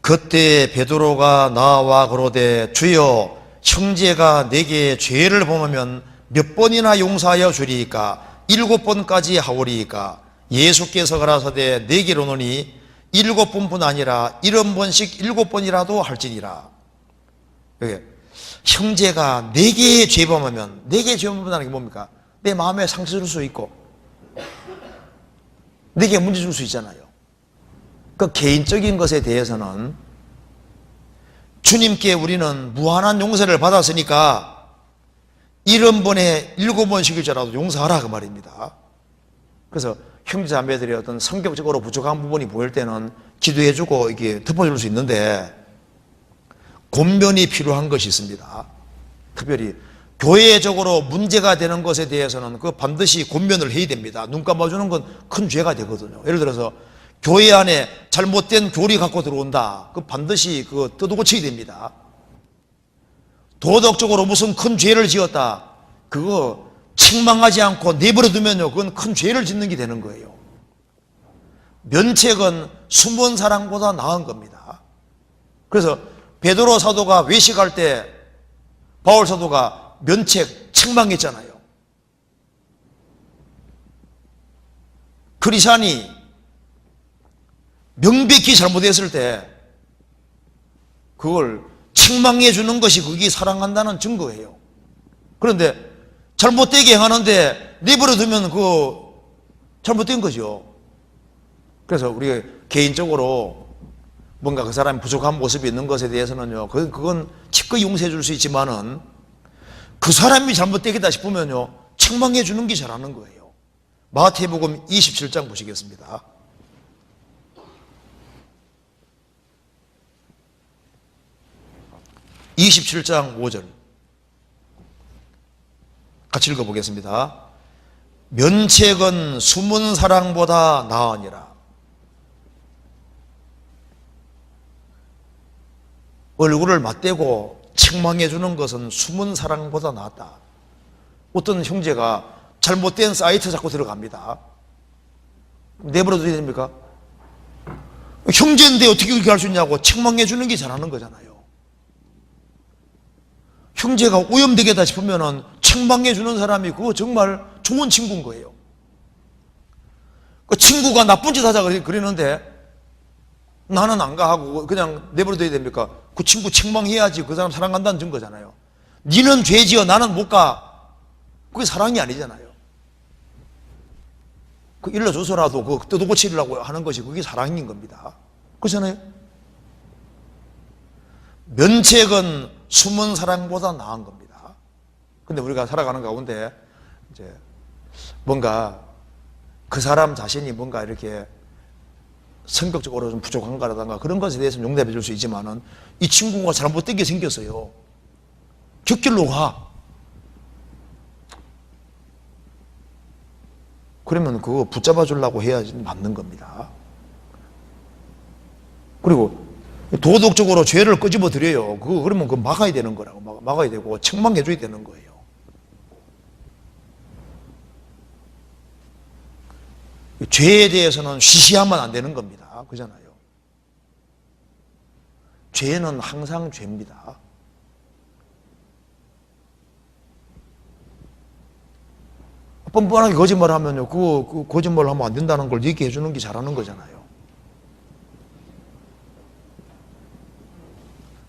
그때 베드로가 나와 그러되 주여 형제가 내게 죄를 범하면 몇 번이나 용서하여 주리이까 7번까지 하오리이까 예수께서 가라사대 내게로노니 7번뿐 아니라 70번씩 7번이라도 할지니라. 형제가 내게 죄 범하면 내게 죄 범한다는 게 뭡니까? 내 마음에 상처 줄 수 있고 내게 문제 줄 수 있잖아요. 그 개인적인 것에 대해서는 주님께 우리는 무한한 용서를 받았으니까 70번에 7번씩일지라도 용서하라 그 말입니다. 그래서 형제자매들이 어떤 성격적으로 부족한 부분이 보일 때는 기도해주고 이게 덮어줄 수 있는데 권면이 필요한 것이 있습니다. 특별히 교회적으로 문제가 되는 것에 대해서는 그 반드시 권면을 해야 됩니다. 눈 감아주는 건 큰 죄가 되거든요. 예를 들어서 교회 안에 잘못된 교리 갖고 들어온다. 그 반드시 그 뜯어고쳐야 됩니다. 도덕적으로 무슨 큰 죄를 지었다. 그거 책망하지 않고 내버려 두면요, 그건 큰 죄를 짓는 게 되는 거예요. 면책은 숨은 사랑보다 나은 겁니다. 그래서 베드로 사도가 외식할 때 바울 사도가 면책, 책망했잖아요. 크리스찬이 명백히 잘못했을 때 그걸 책망해 주는 것이 그게 사랑한다는 증거예요. 그런데 잘못되게 행하는데 내버려 두면 그거 잘못된 거죠. 그래서 우리가 개인적으로 뭔가 그 사람이 부족한 모습이 있는 것에 대해서는요, 그건 기꺼이 용서해 줄 수 있지만은 그 사람이 잘못되겠다 싶으면요, 책망해 주는 게 잘하는 거예요. 마태복음 27장 보시겠습니다. 27장 5절 같이 읽어보겠습니다. 면책은 숨은 사랑보다 나으니라. 얼굴을 맞대고 책망해 주는 것은 숨은 사랑보다 낫다. 어떤 형제가 잘못된 사이트 자꾸 들어갑니다. 내버려둬야 됩니까? 형제인데 어떻게 그렇게 할 수 있냐고 책망해 주는 게 잘하는 거잖아요. 형제가 오염되겠다 싶으면은 책망해 주는 사람이 그거 정말 좋은 친구인 거예요. 그 친구가 나쁜 짓 하자 그러는데 나는 안 가 하고 그냥 내버려둬야 됩니까? 그 친구 책망해야지 그 사람 사랑한다는 증거잖아요. 니는 죄지어 나는 못 가. 그게 사랑이 아니잖아요. 그 일러줘서라도 그 뜯어고치려고 하는 것이 그게 사랑인 겁니다. 그렇잖아요. 면책은 숨은 사랑보다 나은 겁니다. 근데 우리가 살아가는 가운데 이제 뭔가 그 사람 자신이 뭔가 이렇게 성격적으로 좀 부족한 거라든가 그런 것에 대해서는 용납해 줄 수 있지만은 이 친구가 잘못되게 생겼어요. 곁길로 가. 그러면 그거 붙잡아 주려고 해야지 맞는 겁니다. 그리고 도덕적으로 죄를 끄집어 드려요. 그러면 그거 막아야 되는 거라고. 막아야 되고 책망해 줘야 되는 거예요. 죄에 대해서는 쉬쉬하면 안 되는 겁니다. 그잖아요. 죄는 항상 죄입니다. 뻔뻔하게 거짓말하면요, 그 거짓말을 하면 안 된다는 걸 얘기해 주는 게 잘하는 거잖아요.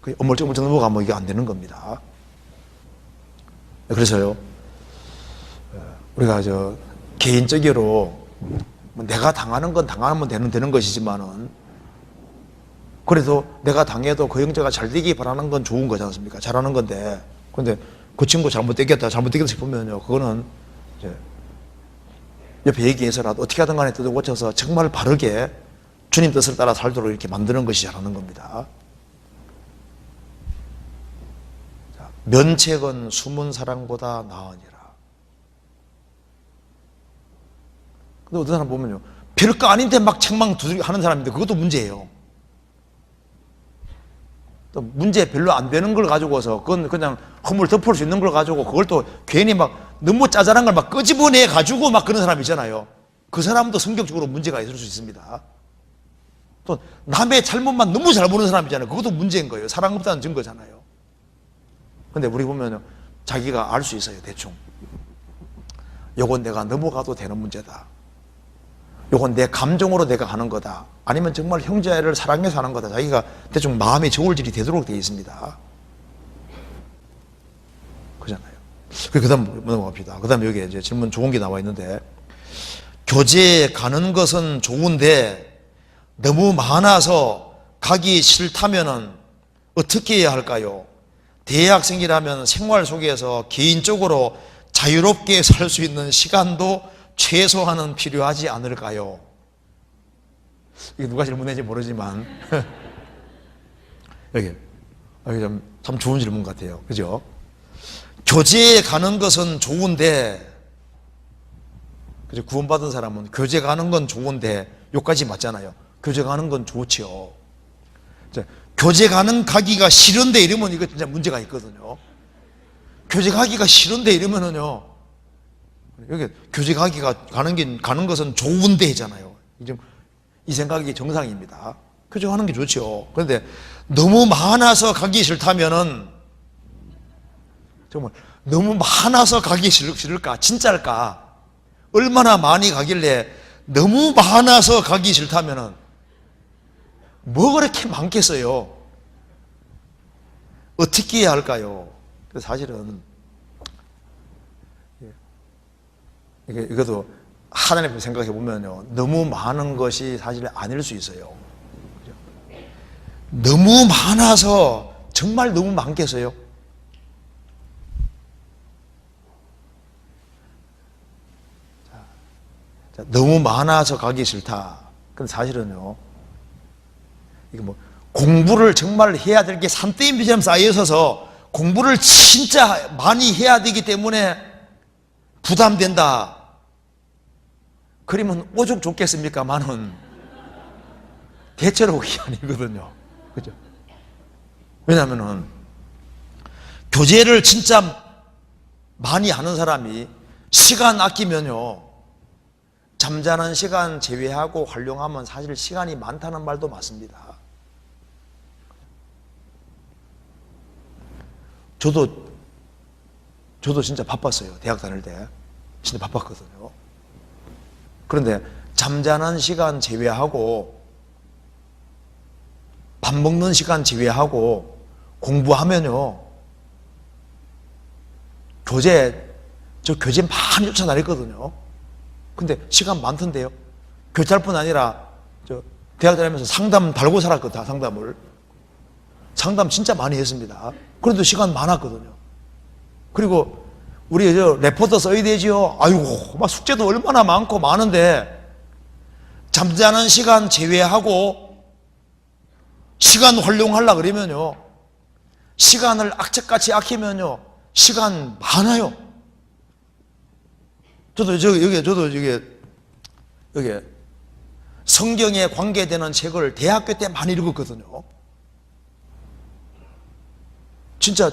그 어물쩍어물쩍 넘어가면 이게 안 되는 겁니다. 그래서요, 우리가 개인적으로 내가 당하는 건 당하면 되는 것이지만은 그래도 내가 당해도 그 형제가 잘 되기 바라는 건 좋은 거지 않습니까? 잘하는 건데, 근데 그 친구 잘못되겠다 싶으면요, 그거는 이제 옆에 얘기해서라도 어떻게 하든 간에 뜯어 고쳐서 정말 바르게 주님 뜻을 따라 살도록 이렇게 만드는 것이 잘하는 겁니다. 면책은 숨은 사랑보다 나으니라. 근데 어떤 사람 보면요, 별거 아닌데 막 책망 두드리고 하는 사람인데 그것도 문제예요. 또 문제 별로 안 되는 걸 가지고서 그건 그냥 허물 덮을 수 있는 걸 가지고 그걸 또 괜히 막 너무 짜잘한 걸 막 끄집어내 가지고 막 그런 사람 있잖아요. 그 사람도 성격적으로 문제가 있을 수 있습니다. 또 남의 잘못만 너무 잘 보는 사람 있잖아요. 그것도 문제인 거예요. 사랑 없다는 증거잖아요. 근데 우리 보면 자기가 알 수 있어요. 대충 요건 내가 넘어가도 되는 문제다. 요건 내 감정으로 내가 하는 거다. 아니면 정말 형제를 사랑해서 하는 거다. 자기가 대충 마음의 저울질이 되도록 되어 있습니다. 그잖아요. 그 다음 넘어갑시다. 그 다음 여기 이제 질문 좋은 게 나와 있는데, 교제에 가는 것은 좋은데 너무 많아서 가기 싫다면은 어떻게 해야 할까요? 대학생이라면 생활 속에서 개인적으로 자유롭게 살 수 있는 시간도 최소한은 필요하지 않을까요? 이게 누가 질문했는지 모르지만 여기 참 좋은 질문 같아요. 그죠? 교제에 가는 것은 좋은데, 그죠? 구원받은 사람은 교제 가는 건 좋은데, 요까지 맞잖아요. 교제 가는 건 좋지요. 교제 가기가 싫은데 이러면 이거 진짜 문제가 있거든요. 교제 가기가 싫은데 이러면은요, 여기 교제 가는 것은 좋은데잖아요. 이 생각이 정상입니다. 교제 가는 게 좋죠. 그런데 너무 많아서 가기 싫다면은, 정말 너무 많아서 가기 싫을까? 진짜일까? 얼마나 많이 가길래 너무 많아서 가기 싫다면은 뭐 그렇게 많겠어요? 어떻게 해야 할까요? 사실은 이것도 하나님 생각해 보면요, 너무 많은 것이 사실 아닐 수 있어요. 너무 많아서 정말 너무 많겠어요? 너무 많아서 가기 싫다. 근데 사실은요, 이게 뭐 공부를 정말 해야 될 게 산더미처럼 쌓여 있어서 공부를 진짜 많이 해야 되기 때문에 부담된다. 그러면 오죽 좋겠습니까만은 대체로 그게 아니거든요. 그죠? 왜냐하면은 교제를 진짜 많이 하는 사람이 시간 아끼면요, 잠자는 시간 제외하고 활용하면 사실 시간이 많다는 말도 맞습니다. 저도 진짜 바빴어요. 대학 다닐 때 진짜 바빴거든요. 그런데 잠자는 시간 제외하고 밥 먹는 시간 제외하고 공부하면요, 저 교재 많이 쫓아다녔거든요. 근데 시간 많던데요. 교체할 뿐 아니라 저 대학 다니면서 상담 달고 살았거든요. 상담 진짜 많이 했습니다. 그래도 시간 많았거든요. 그리고 우리 저 레포터 써야 되지요. 아이고, 막 숙제도 얼마나 많고 많은데 잠자는 시간 제외하고 시간 활용하려 그러면요, 시간을 악착같이 아끼면요, 시간 많아요. 저도 여기 성경에 관계되는 책을 대학교 때 많이 읽었거든요. 진짜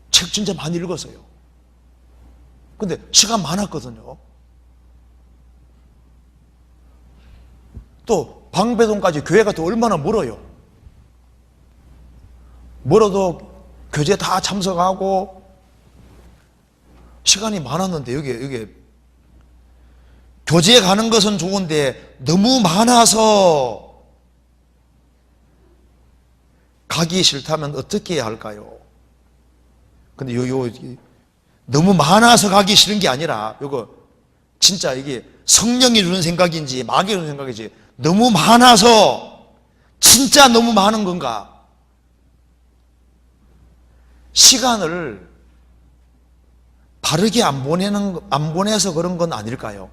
책 진짜 많이 읽었어요. 근데 시간 많았거든요. 또 방배동까지 교회가 또 얼마나 멀어요. 멀어도 교제 다 참석하고 시간이 많았는데, 여기 교제에 가는 것은 좋은데 너무 많아서 가기 싫다면 어떻게 해야 할까요? 근데 너무 많아서 가기 싫은 게 아니라, 이거 진짜 이게 성령이 주는 생각인지 마귀가 주는 생각인지, 너무 많아서 진짜 너무 많은 건가? 시간을 바르게 안 보내서 그런 건 아닐까요?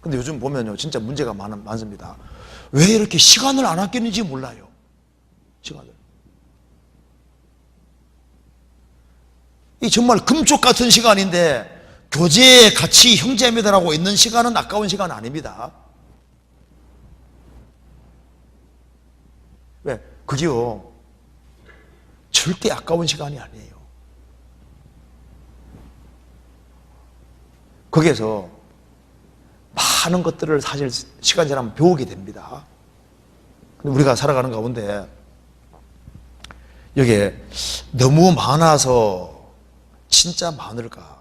근데 요즘 보면요, 진짜 문제가 많습니다. 왜 이렇게 시간을 안 아끼는지 몰라요. 시간을. 이 정말 금쪽 같은 시간인데 교제에 같이 형제매들하고 있는 시간은 아까운 시간 아닙니다. 왜? 그게요, 절대 아까운 시간이 아니에요. 거기에서 많은 것들을 사실 시간 지나면 배우게 됩니다. 근데 우리가 살아가는 가운데 여기에 너무 많아서 진짜 많을까?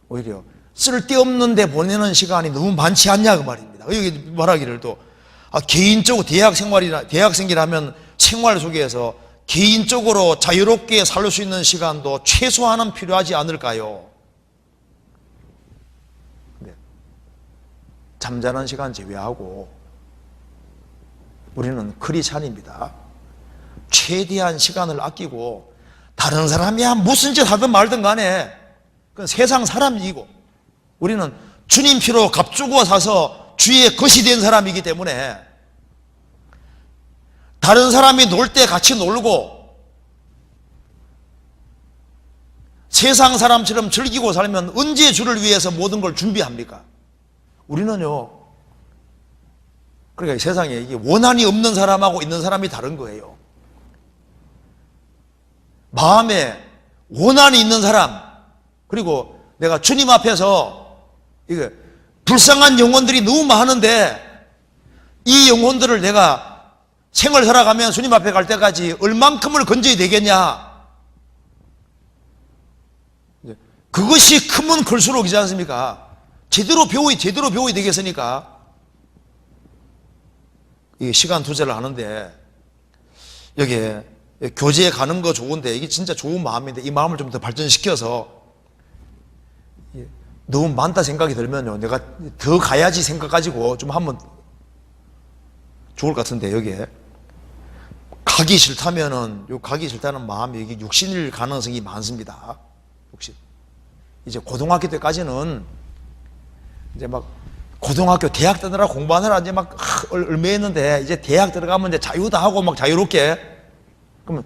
오히려 쓸데없는데 보내는 시간이 너무 많지 않냐 그 말입니다. 여기 말하기를 또 개인적으로 대학생이라면 생활 속에서 개인적으로 자유롭게 살 수 있는 시간도 최소한은 필요하지 않을까요? 네. 잠자는 시간 제외하고 우리는 크리스찬입니다. 최대한 시간을 아끼고, 다른 사람이야 무슨 짓 하든 말든 간에 그건 세상 사람이고, 우리는 주님 피로 값주고 사서 주의 것이 된 사람이기 때문에 다른 사람이 놀 때 같이 놀고 세상 사람처럼 즐기고 살면 언제 주를 위해서 모든 걸 준비합니까? 우리는요, 그러니까 세상에 이게 원한이 없는 사람하고 있는 사람이 다른 거예요. 마음에 원한이 있는 사람, 그리고 내가 주님 앞에서 이게 불쌍한 영혼들이 너무 많은데 이 영혼들을 내가 생을 살아가면 주님 앞에 갈 때까지 얼만큼을 건져야 되겠냐? 그것이 크면 클수록이지 않습니까? 제대로 배워야 되겠으니까. 이게 시간 투자를 하는데, 여기에 교제에 가는 거 좋은데, 이게 진짜 좋은 마음인데, 이 마음을 좀 더 발전시켜서, 너무 많다 생각이 들면요, 내가 더 가야지 생각 가지고 좀 하면 좋을 것 같은데, 여기에. 가기 싫다면은, 요 가기 싫다는 마음이 이게 육신일 가능성이 많습니다. 육신. 이제 고등학교 때까지는 이제 막 고등학교, 대학 때느라 공부하느라 이제 막 얼매했는데 이제 대학 들어가면 이제 자유다 하고 막 자유롭게. 그러면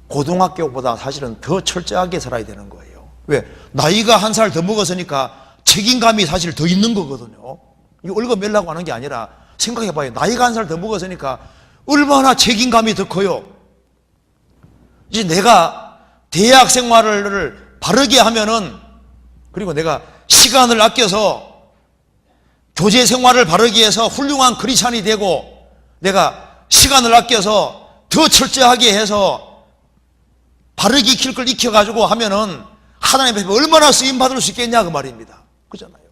고등학교보다 사실은 더 철저하게 살아야 되는 거예요. 왜? 나이가 한 살 더 먹었으니까 책임감이 사실 더 있는 거거든요. 이거 얽어매려고 하는 게 아니라 생각해봐요. 나이가 한 살 더 먹었으니까 얼마나 책임감이 더 커요. 이제 내가 대학 생활을 바르게 하면은, 그리고 내가 시간을 아껴서 교제 생활을 바르게 해서 훌륭한 크리스찬이 되고, 내가 시간을 아껴서 더 철저하게 해서 바르게 익힐 걸 익혀가지고 하면은 하나님 앞에 얼마나 쓰임받을 수 있겠냐 그 말입니다. 그렇잖아요.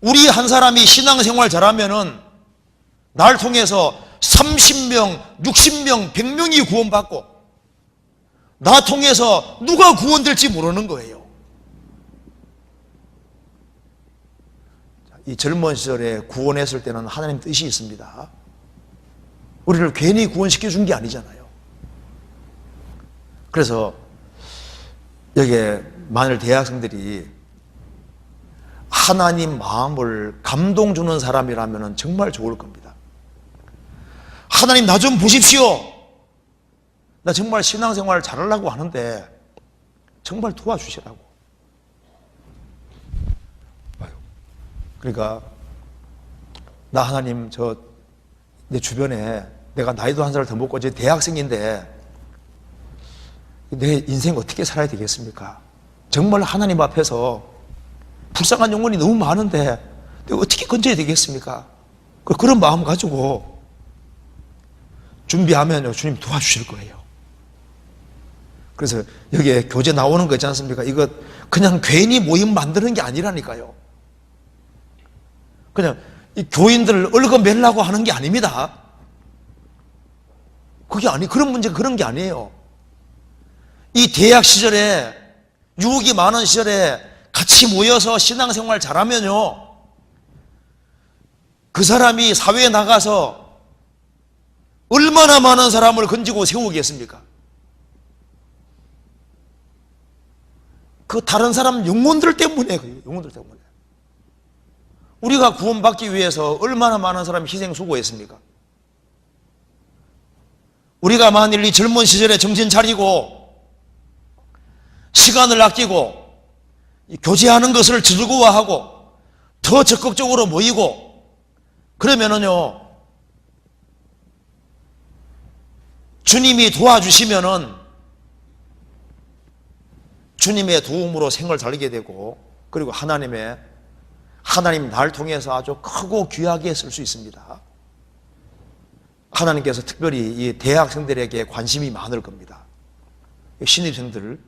우리 한 사람이 신앙생활 잘하면은 날 통해서 30명, 60명, 100명이 구원받고, 나 통해서 누가 구원될지 모르는 거예요. 이 젊은 시절에 구원했을 때는 하나님 뜻이 있습니다. 우리를 괜히 구원시켜 준 게 아니잖아요. 그래서 여기에 만일 대학생들이 하나님 마음을 감동 주는 사람이라면 정말 좋을 겁니다. 하나님 나 좀 보십시오. 나 정말 신앙생활 잘하려고 하는데 정말 도와주시라고. 그러니까 나 하나님 내 주변에 내가 나이도 한 살 더 먹고 이제 대학생인데 내 인생 어떻게 살아야 되겠습니까? 정말 하나님 앞에서 불쌍한 영혼이 너무 많은데 내가 어떻게 건져야 되겠습니까? 그런 마음 가지고 준비하면요, 주님 도와주실 거예요. 그래서 여기에 교재 나오는 거 있지 않습니까? 이거 그냥 괜히 모임 만드는 게 아니라니까요. 그냥 이 교인들을 얽어매려고 하는 게 아닙니다. 그런 문제가 그런 게 아니에요. 이 대학 시절에, 유혹이 많은 시절에 같이 모여서 신앙생활 잘하면요, 그 사람이 사회에 나가서 얼마나 많은 사람을 건지고 세우겠습니까? 그 다른 사람 영혼들 때문에, 영혼들 때문에. 우리가 구원받기 위해서 얼마나 많은 사람이 희생 수고했습니까? 우리가 만일 이 젊은 시절에 정신 차리고 시간을 아끼고 교제하는 것을 즐거워하고 더 적극적으로 모이고 그러면은요, 주님이 도와주시면은 주님의 도움으로 생을 살게 되고, 그리고 하나님 날 통해서 아주 크고 귀하게 쓸 수 있습니다. 하나님께서 특별히 이 대학생들에게 관심이 많을 겁니다. 신입생들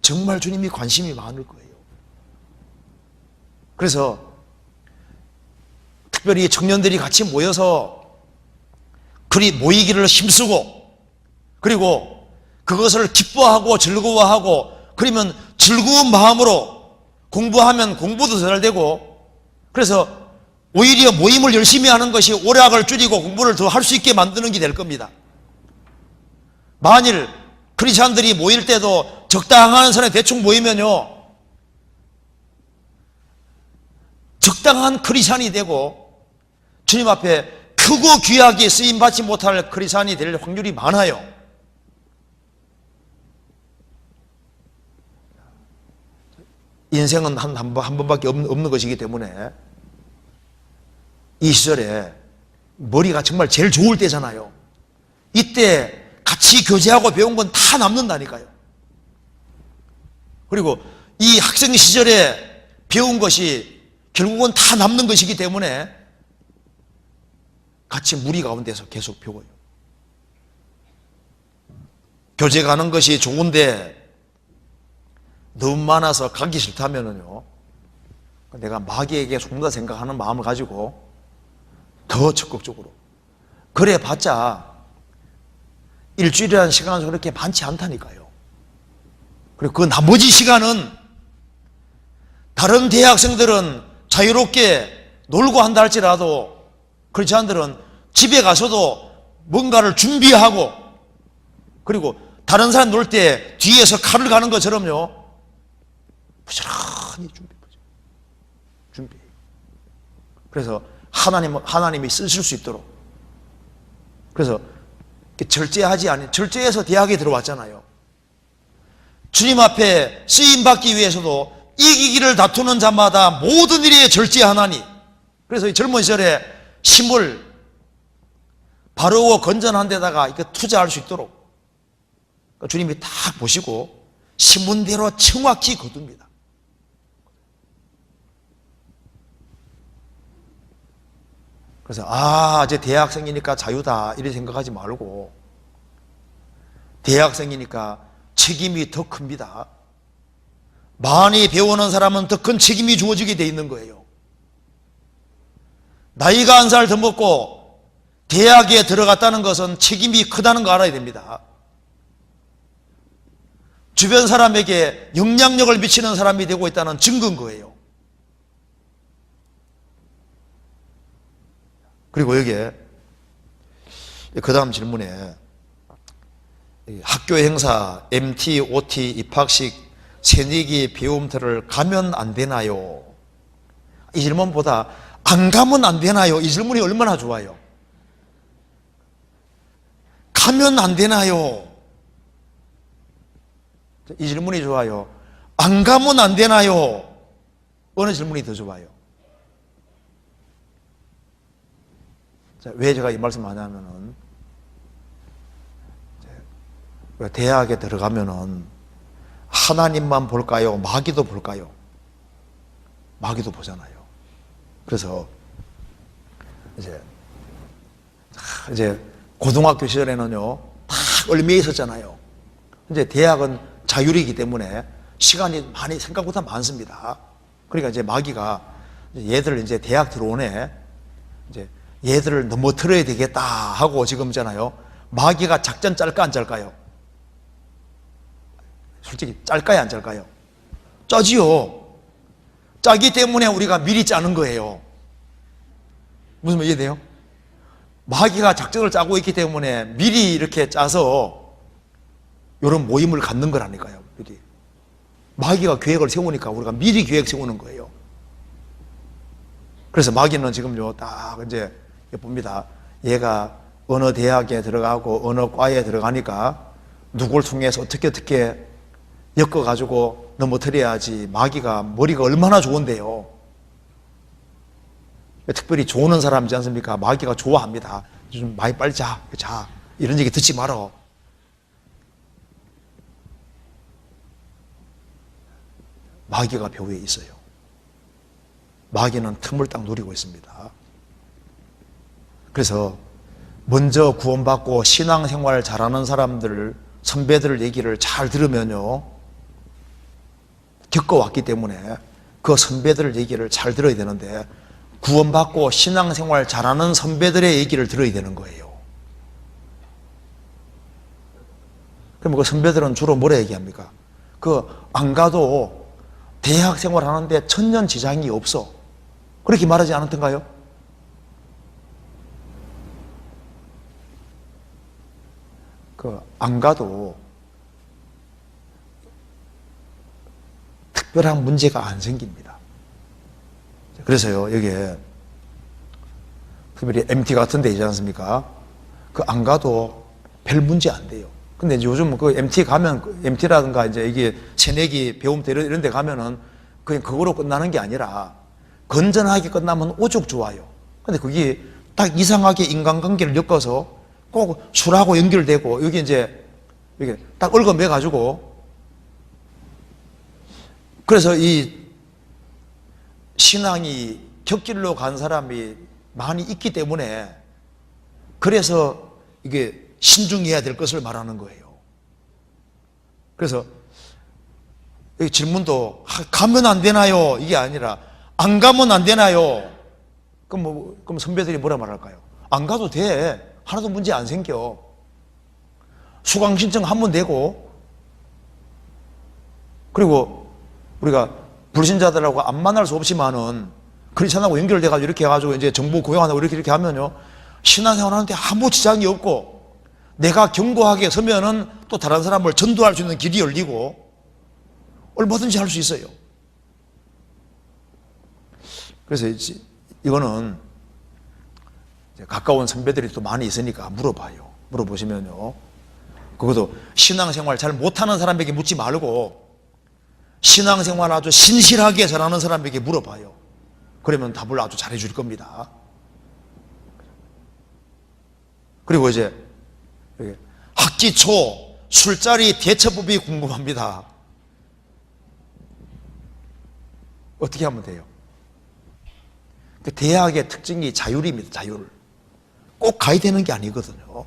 정말 주님이 관심이 많을 거예요. 그래서 특별히 청년들이 같이 모여서 그리 모이기를 힘쓰고, 그리고 그것을 기뻐하고 즐거워하고, 그러면 즐거운 마음으로 공부하면 공부도 잘 되고, 그래서 오히려 모임을 열심히 하는 것이 오락을 줄이고 공부를 더 할 수 있게 만드는 게 될 겁니다. 만일 크리스찬들이 모일 때도 적당한 선에 대충 모이면요, 적당한 크리스찬이 되고 주님 앞에 크고 귀하게 쓰임받지 못할 크리스찬이 될 확률이 많아요. 인생은 한 번밖에 없는 것이기 때문에 이 시절에 머리가 정말 제일 좋을 때잖아요. 이때 같이 교제하고 배운 건 다 남는다니까요. 그리고 이 학생 시절에 배운 것이 결국은 다 남는 것이기 때문에 같이 무리 가운데서 계속 배워요. 교제 가는 것이 좋은데 너무 많아서 가기 싫다면요, 내가 마귀에게 속는다 생각하는 마음을 가지고 더 적극적으로, 그래 봤자 일주일이라는 시간은 그렇게 많지 않다니까요. 그리고 그 나머지 시간은 다른 대학생들은 자유롭게 놀고 한다 할지라도 그렇지 않들은 집에 가서도 뭔가를 준비하고, 그리고 다른 사람 놀 때 뒤에서 칼을 가는 것처럼요, 부지런히 준비. 그래서 하나님이 쓰실 수 있도록. 그래서 절제해서 대학에 들어왔잖아요. 주님 앞에 쓰임 받기 위해서도 이기기를 다투는 자마다 모든 일에 절제하나니. 그래서 이 젊은 시절에 힘을 바르고 건전한 데다가 투자할 수 있도록 주님이 딱 보시고 신문대로 정확히 거둡니다. 그래서 이제 대학생이니까 자유다 이렇게 생각하지 말고, 대학생이니까 책임이 더 큽니다. 많이 배우는 사람은 더 큰 책임이 주어지게 돼 있는 거예요. 나이가 한 살 더 먹고 대학에 들어갔다는 것은 책임이 크다는 거 알아야 됩니다. 주변 사람에게 영향력을 미치는 사람이 되고 있다는 증거인 거예요. 그리고 여기에 그 다음 질문에 학교 행사, MT, OT, 입학식, 새내기 배움터를 가면 안 되나요? 이 질문보다 안 가면 안 되나요? 이 질문이 얼마나 좋아요. 가면 안 되나요? 이 질문이 좋아요. 안 가면 안 되나요? 어느 질문이 더 좋아요? 왜 제가 이 말씀을 하냐면은, 대학에 들어가면은 하나님만 볼까요? 마귀도 볼까요? 마귀도 보잖아요. 그래서 이제 고등학교 시절에는요, 다 얽매여 있었잖아요. 이제 대학은 자율이기 때문에 시간이 생각보다 많습니다. 그러니까 이제 마귀가 얘들 이제 대학 들어오네, 이제 얘들을 넘어뜨려야 되겠다 하고 지금 있잖아요. 마귀가 작전 짤까 안 짤까요? 솔직히 짤까요 안 짤까요? 짜지요. 짜기 때문에 우리가 미리 짜는 거예요. 무슨 말 이해돼요? 마귀가 작전을 짜고 있기 때문에 미리 이렇게 짜서 이런 모임을 갖는 거라니까요. 여기 마귀가 계획을 세우니까 우리가 미리 계획 세우는 거예요. 그래서 마귀는 지금요 딱 이제 봅니다. 얘가 어느 대학에 들어가고 어느 과에 들어가니까 누굴 통해서 어떻게 엮어가지고 넘어뜨려야지. 마귀가 머리가 얼마나 좋은데요. 특별히 좋은 사람이지 않습니까? 마귀가 좋아합니다. 좀 빨리 자. 이런 얘기 듣지 말어. 마귀가 배후에 있어요. 마귀는 틈을 딱 노리고 있습니다. 그래서 먼저 구원받고 신앙생활 잘하는 사람들, 선배들 얘기를 잘 들으면요, 겪어왔기 때문에 그 선배들 얘기를 잘 들어야 되는데, 구원받고 신앙생활 잘하는 선배들의 얘기를 들어야 되는 거예요. 그럼 그 선배들은 주로 뭐라 얘기합니까? 안 가도 대학생활 하는데 천년 지장이 없어, 그렇게 말하지 않았던가요? 안 가도 특별한 문제가 안 생깁니다. 그래서요, 여기에 특별히 MT 같은 데 있지 않습니까? 안 가도 별 문제 안 돼요. 근데 요즘 MT 가면, MT라든가 이제 이게 새내기 배움터 이런 데 가면은 그냥 그거로 끝나는 게 아니라 건전하게 끝나면 오죽 좋아요. 근데 그게 딱 이상하게 인간관계를 엮어서 꼭 술하고 연결되고 여기 이제 이게 딱 얽어매 가지고 그래서 이 신앙이 격길로 간 사람이 많이 있기 때문에 그래서 이게 신중해야 될 것을 말하는 거예요. 그래서 이 질문도 가면 안 되나요? 이게 아니라 안 가면 안 되나요? 그럼 선배들이 뭐라 말할까요? 안 가도 돼. 하나도 문제 안 생겨. 수강 신청 하면 되고, 그리고 우리가 불신자들하고 안 만날 수 없지만은 크리스천하고 연결돼가지고 이렇게 해가지고 이제 정보 고용하고 이렇게 하면요, 신앙생활 하는데 아무 지장이 없고, 내가 견고하게 서면은 또 다른 사람을 전도할 수 있는 길이 열리고, 얼마든지 할 수 있어요. 그래서 이거는 가까운 선배들이 또 많이 있으니까 물어봐요. 물어보시면요, 그것도 신앙생활 잘 못하는 사람에게 묻지 말고 신앙생활 아주 신실하게 잘하는 사람에게 물어봐요. 그러면 답을 아주 잘해 줄 겁니다. 그리고 이제 학기 초 술자리 대처법이 궁금합니다. 어떻게 하면 돼요? 그 대학의 특징이 자율입니다. 자율. 꼭 가야 되는 게 아니거든요.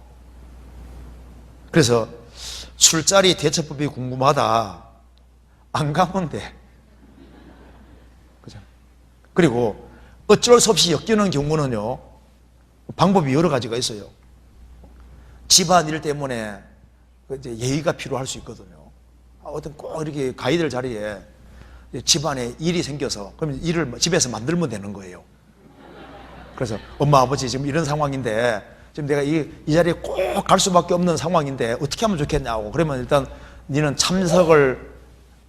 그래서 술자리 대처법이 궁금하다. 안 가면 돼. 그죠? 그리고 어쩔 수 없이 엮이는 경우는요, 방법이 여러 가지가 있어요. 집안일 때문에 이제 예의가 필요할 수 있거든요. 어떤 꼭 이렇게 가야 될 자리에 집안에 일이 생겨서 그럼 일을 집에서 만들면 되는 거예요. 그래서 엄마 아버지 지금 이런 상황인데 지금 내가 이 자리에 꼭 갈 수밖에 없는 상황인데 어떻게 하면 좋겠냐고. 그러면 일단 너는 참석을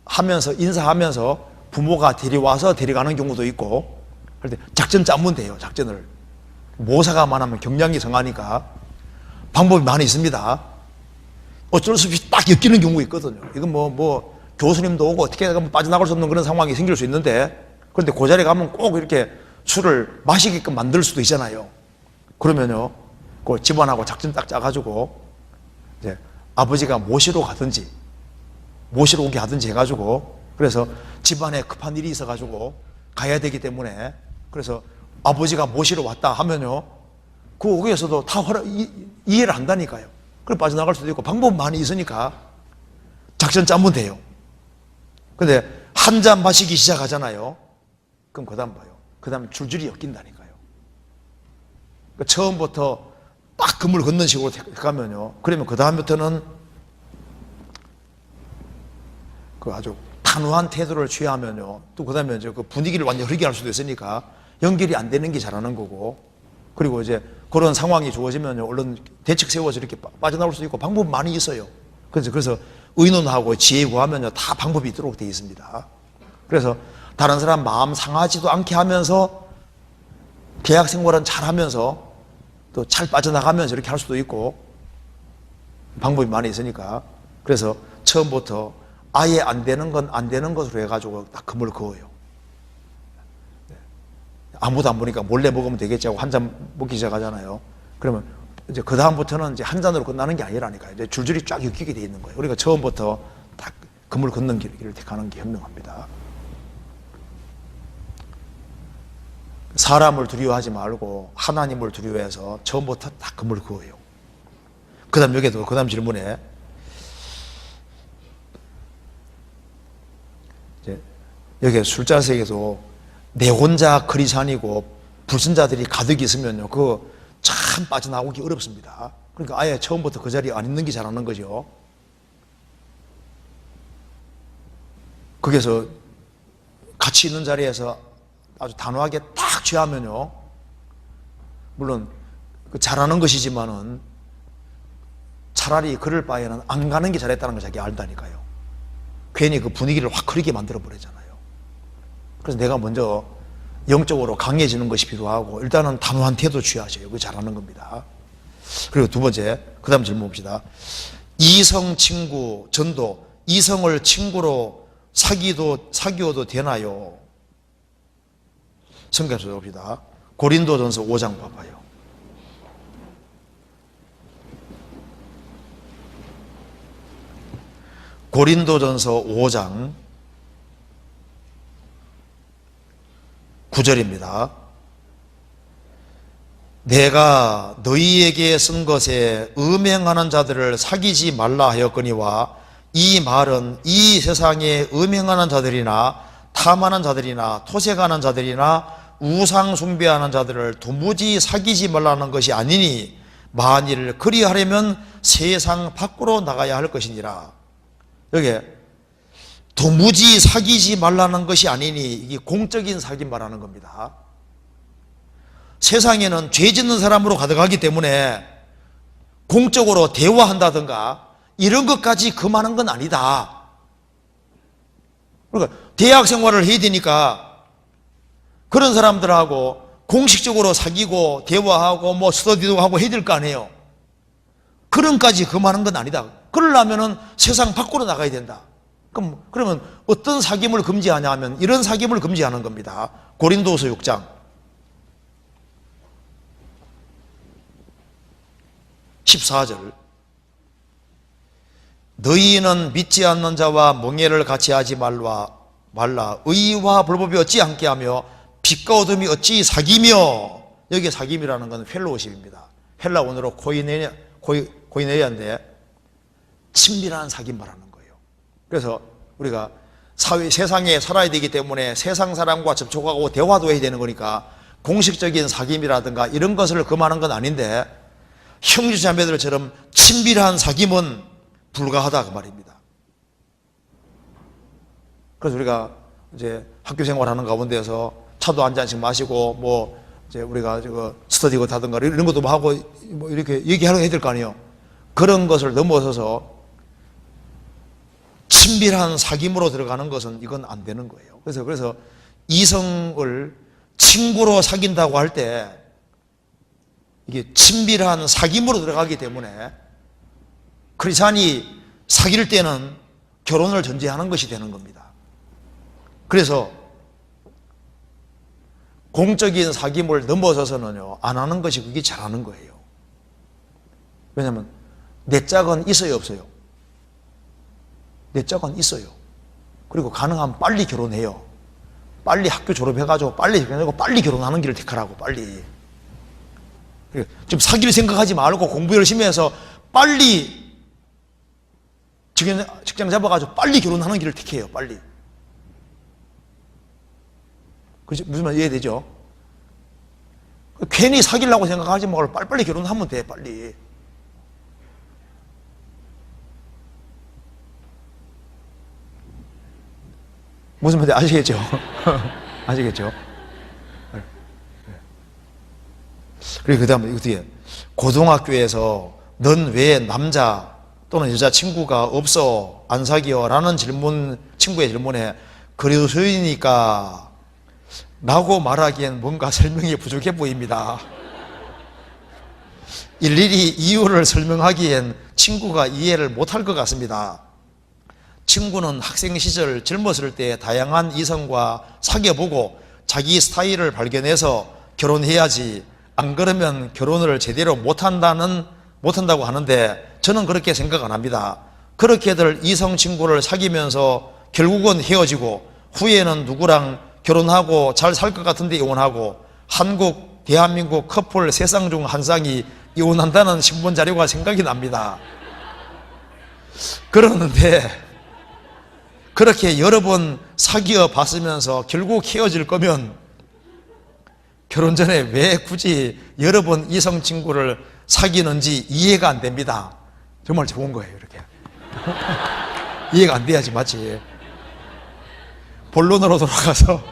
하면서 인사하면서 부모가 데려와서 데려가는 경우도 있고, 그럴 때 작전 짜면 돼요. 작전을 모사가 많으면 경량이 성하니까 방법이 많이 있습니다. 어쩔 수 없이 딱 엮이는 경우가 있거든요. 이건 뭐 교수님도 오고 어떻게 하면 빠져나갈 수 없는 그런 상황이 생길 수 있는데, 그런데 그 자리에 가면 꼭 이렇게 술을 마시게끔 만들 수도 있잖아요. 그러면요, 그 집안하고 작전 딱 짜가지고 이제 아버지가 모시러 가든지 모시러 오게 하든지 해가지고, 그래서 집안에 급한 일이 있어가지고 가야 되기 때문에, 그래서 아버지가 모시러 왔다 하면요, 그 거기에서도 다 이해를 한다니까요. 그럼 빠져나갈 수도 있고 방법 많이 있으니까 작전 짜면 돼요. 근데 한 잔 마시기 시작하잖아요. 그럼 그 다음 봐요. 그 다음 줄줄이 엮인다니까요. 그러니까 처음부터 딱 그물 걷는 식으로 가면요, 그러면 그 다음부터는 그 아주 단호한 태도를 취하면요, 또 그 다음에 이제 그 분위기를 완전히 흐리게 할 수도 있으니까 연결이 안 되는 게 잘하는 거고, 그리고 이제 그런 상황이 주어지면요, 얼른 대책 세워서 이렇게 빠져나올 수 있고 방법 많이 있어요. 그래서 의논하고 지혜 구하면요, 다 방법이 있도록 되어 있습니다. 그래서 다른 사람 마음 상하지도 않게 하면서 계약 생활은 잘 하면서 또 잘 빠져나가면서 이렇게 할 수도 있고 방법이 많이 있으니까, 그래서 처음부터 아예 안 되는 건 안 되는 것으로 해가지고 딱 그물 그어요. 아무도 안 보니까 몰래 먹으면 되겠지 하고 한 잔 먹기 시작하잖아요. 그러면 이제 그 다음부터는 이제 한 잔으로 끝나는 게 아니라니까요. 이제 줄줄이 쫙 엮이게 돼 있는 거예요. 우리가 처음부터 딱 그물 걷는 길을 택하는 게 현명합니다. 사람을 두려워하지 말고 하나님을 두려워해서 처음부터 딱 그물 그어요. 그 다음 여기에도 그 다음 질문에 이제 여기 술자석에도 내 혼자 크리스찬이고 불신자들이 가득 있으면요, 그거 참 빠져나오기 어렵습니다. 그러니까 아예 처음부터 그 자리에 안 있는 게 잘하는 거죠. 거기서 같이 있는 자리에서 아주 단호하게 딱 취하면요, 물론 그 잘하는 것이지만은 차라리 그럴 바에는 안 가는 게 잘했다는 걸 자기 알다니까요. 괜히 그 분위기를 확 흐리게 만들어 버리잖아요. 그래서 내가 먼저 영적으로 강해지는 것이 필요하고, 일단은 단호한 태도 취하셔요. 그게 잘하는 겁니다. 그리고 두 번째, 그 다음 질문 봅시다. 이성 친구 전도, 이성을 친구로 사귀어도 되나요? 성경에서 봅시다. 고린도전서 5장 봐봐요. 고린도전서 5장 9절입니다. 내가 너희에게 쓴 것에 음행하는 자들을 사귀지 말라 하였거니와 이 말은 이 세상에 음행하는 자들이나 탐하는 자들이나 토색하는 자들이나 우상 숭배하는 자들을 도무지 사귀지 말라는 것이 아니니 만일 그리하려면 세상 밖으로 나가야 할 것이니라. 여기 도무지 사귀지 말라는 것이 아니니 이게 공적인 사귐 말하는 겁니다. 세상에는 죄 짓는 사람으로 가득하기 때문에 공적으로 대화한다든가 이런 것까지 금하는 건 아니다. 그러니까 대학 생활을 해야 되니까 그런 사람들하고 공식적으로 사귀고 대화하고 뭐 스터디도 하고 해야 될 거 아니에요. 그런까지 금하는 건 아니다. 그러려면은 세상 밖으로 나가야 된다. 그러면 어떤 사귐을 금지하냐 하면 이런 사귐을 금지하는 겁니다. 고린도서 6장 14절 너희는 믿지 않는 자와 멍에를 같이 하지 말라. 의와 불법이 어찌 함께하며 빛과 어둠이 어찌 사귀며. 여기에 사귐이라는 건 펠로우십입니다. 헬라 원어로 코이네리아인데 친밀한 사귐 말하는 거예요. 그래서 우리가 세상에 살아야 되기 때문에 세상 사람과 접촉하고 대화도 해야 되는 거니까 공식적인 사귐이라든가 이런 것을 금하는 건 아닌데 형제자매들처럼 친밀한 사귐은 불가하다 그 말입니다. 그래서 우리가 이제 학교 생활하는 가운데서 차도 한 잔씩 마시고 뭐 이제 우리가 스터디고 하든가 이런 것도 하고 뭐 이렇게 얘기하러 해야 될 거 아니에요. 그런 것을 넘어서서 친밀한 사귐으로 들어가는 것은 이건 안 되는 거예요. 그래서 이성을 친구로 사귄다고 할 때 이게 친밀한 사귐으로 들어가기 때문에 크리스찬이 사귈 때는 결혼을 전제하는 것이 되는 겁니다. 그래서 공적인 사귐을 넘어서서는요 안 하는 것이 그게 잘하는 거예요. 왜냐하면 내 짝은 있어요 없어요? 내 짝은 있어요. 그리고 가능하면 빨리 결혼해요. 빨리 학교 졸업해가지고 빨리 결혼하고 빨리 결혼하는 길을 택하라고. 빨리 좀 사귈 생각하지 말고 공부 열심히 해서 빨리 직장 잡아가지고 빨리 결혼하는 길을 택해요. 빨리. 그렇지? 무슨 말 이해되죠? 괜히 사귀려고 생각하지 말고 빨리 결혼하면 돼. 빨리. 무슨 말인지 아시겠죠? 아시겠죠? 그리고 그 다음에 어떻게 고등학교에서 넌 왜 남자 또는 여자친구가 없어 안 사귀어? 라는 친구의 질문에 그래도 소인이니까 라고 말하기엔 뭔가 설명이 부족해 보입니다. 일일이 이유를 설명하기엔 친구가 이해를 못할 것 같습니다. 친구는 학생 시절 젊었을 때 다양한 이성과 사귀어보고 자기 스타일을 발견해서 결혼해야지 안 그러면 결혼을 제대로 못한다고 하는데 저는 그렇게 생각 안 합니다. 그렇게들 이성 친구를 사귀면서 결국은 헤어지고 후에는 누구랑 결혼하고 잘 살 것 같은데 이혼하고 대한민국 커플 3쌍 중 1쌍이 이혼한다는 신문 자료가 생각이 납니다. 그러는데 그렇게 여러 번 사귀어 봤으면서 결국 헤어질 거면 결혼 전에 왜 굳이 여러 번 이성 친구를 사귀는지 이해가 안 됩니다. 정말 좋은 거예요, 이렇게. 이해가 안 돼야지 맞지. 본론으로 돌아가서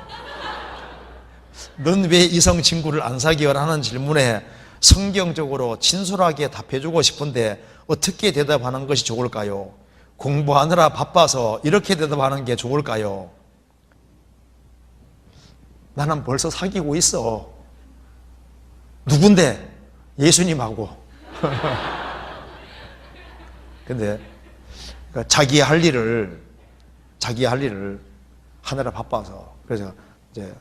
넌 왜 이성 친구를 안 사귀어라는 질문에 성경적으로 진솔하게 답해주고 싶은데 어떻게 대답하는 것이 좋을까요? 공부하느라 바빠서 이렇게 대답하는 게 좋을까요? 나는 벌써 사귀고 있어. 누군데? 예수님하고. 근데 자기 할 일을 자기 할 일을 하느라 바빠서, 그래서 이제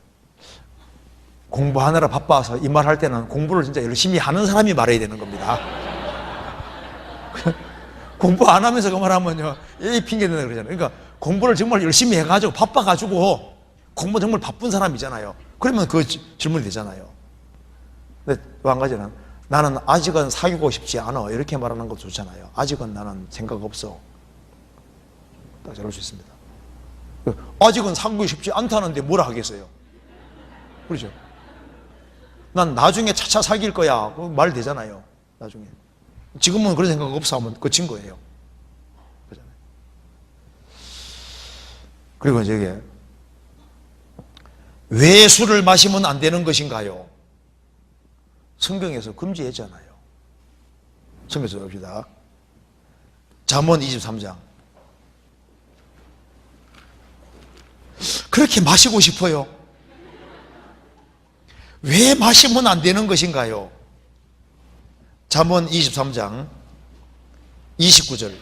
공부하느라 바빠서 이 말 할 때는 공부를 진짜 열심히 하는 사람이 말해야 되는 겁니다. 공부 안 하면서 그 말 하면요, 이 핑계 대는 그러잖아요. 그러니까 공부를 정말 열심히 해가지고 바빠가지고 공부 정말 바쁜 사람이잖아요. 그러면 그 질문이 되잖아요. 근데 또 한 가지는 나는 아직은 사귀고 싶지 않아, 이렇게 말하는 것도 좋잖아요. 아직은 나는 생각 없어. 딱 저럴 수 있습니다. 아직은 사귀고 싶지 않다는데 뭐라 하겠어요? 그렇죠? 난 나중에 차차 사귈 거야, 그 말 되잖아요. 나중에. 지금은 그런 생각 없어 하면 끝인 거예요. 그렇잖아요. 그리고 저게 왜 술을 마시면 안 되는 것인가요? 성경에서 금지했잖아요. 성경에서 봅시다. 잠언 23장. 그렇게 마시고 싶어요. 왜 마시면 안 되는 것인가요? 잠언 23장 29절.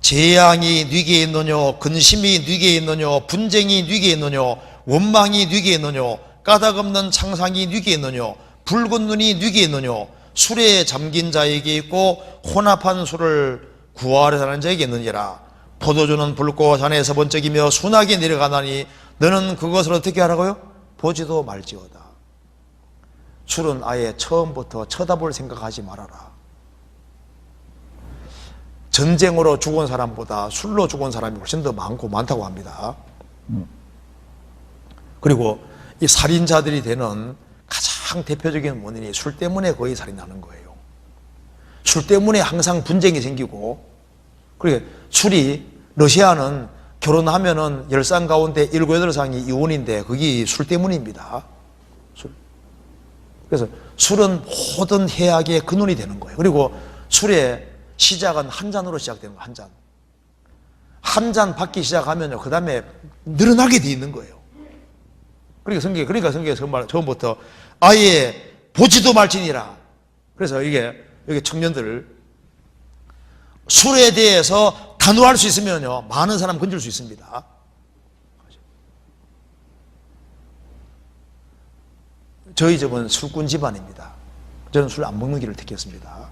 재앙이 네게 있느뇨, 근심이 네게 있느뇨, 분쟁이 네게 있느뇨, 원망이 네게 있느뇨, 까닭없는 창상이 네게 있느뇨, 붉은 눈이 네게 있느뇨, 술에 잠긴 자에게 있고 혼합한 술을 구하려 하는 자에게 있느니라. 포도주는 붉고 잔에서 번쩍이며 순하게 내려가나니 너는 그것을 어떻게 하라고요? 보지도 말지어다. 술은 아예 처음부터 쳐다볼 생각하지 말아라. 전쟁으로 죽은 사람보다 술로 죽은 사람이 훨씬 더 많다고 합니다. 그리고 이 살인자들이 되는 가장 대표적인 원인이 술 때문에 거의 살인하는 거예요. 술 때문에 항상 분쟁이 생기고, 그리고 술이, 러시아는 결혼하면은 10쌍 가운데 7, 8쌍이 이혼인데 그게 술 때문입니다. 술. 그래서 술은 모든 해악의 근원이 되는 거예요. 그리고 술의 시작은 한 잔으로 시작되는 거예요. 한 잔. 한 잔 받기 시작하면요, 그 다음에 늘어나게 돼 있는 거예요. 그러니까 성경에 처음부터 아예 보지도 말지니라. 그래서 여기 청년들, 술에 대해서 단호할 수 있으면요, 많은 사람 건질 수 있습니다. 저희 집은 술꾼 집안입니다. 저는 술 안 먹는 길을 택했습니다.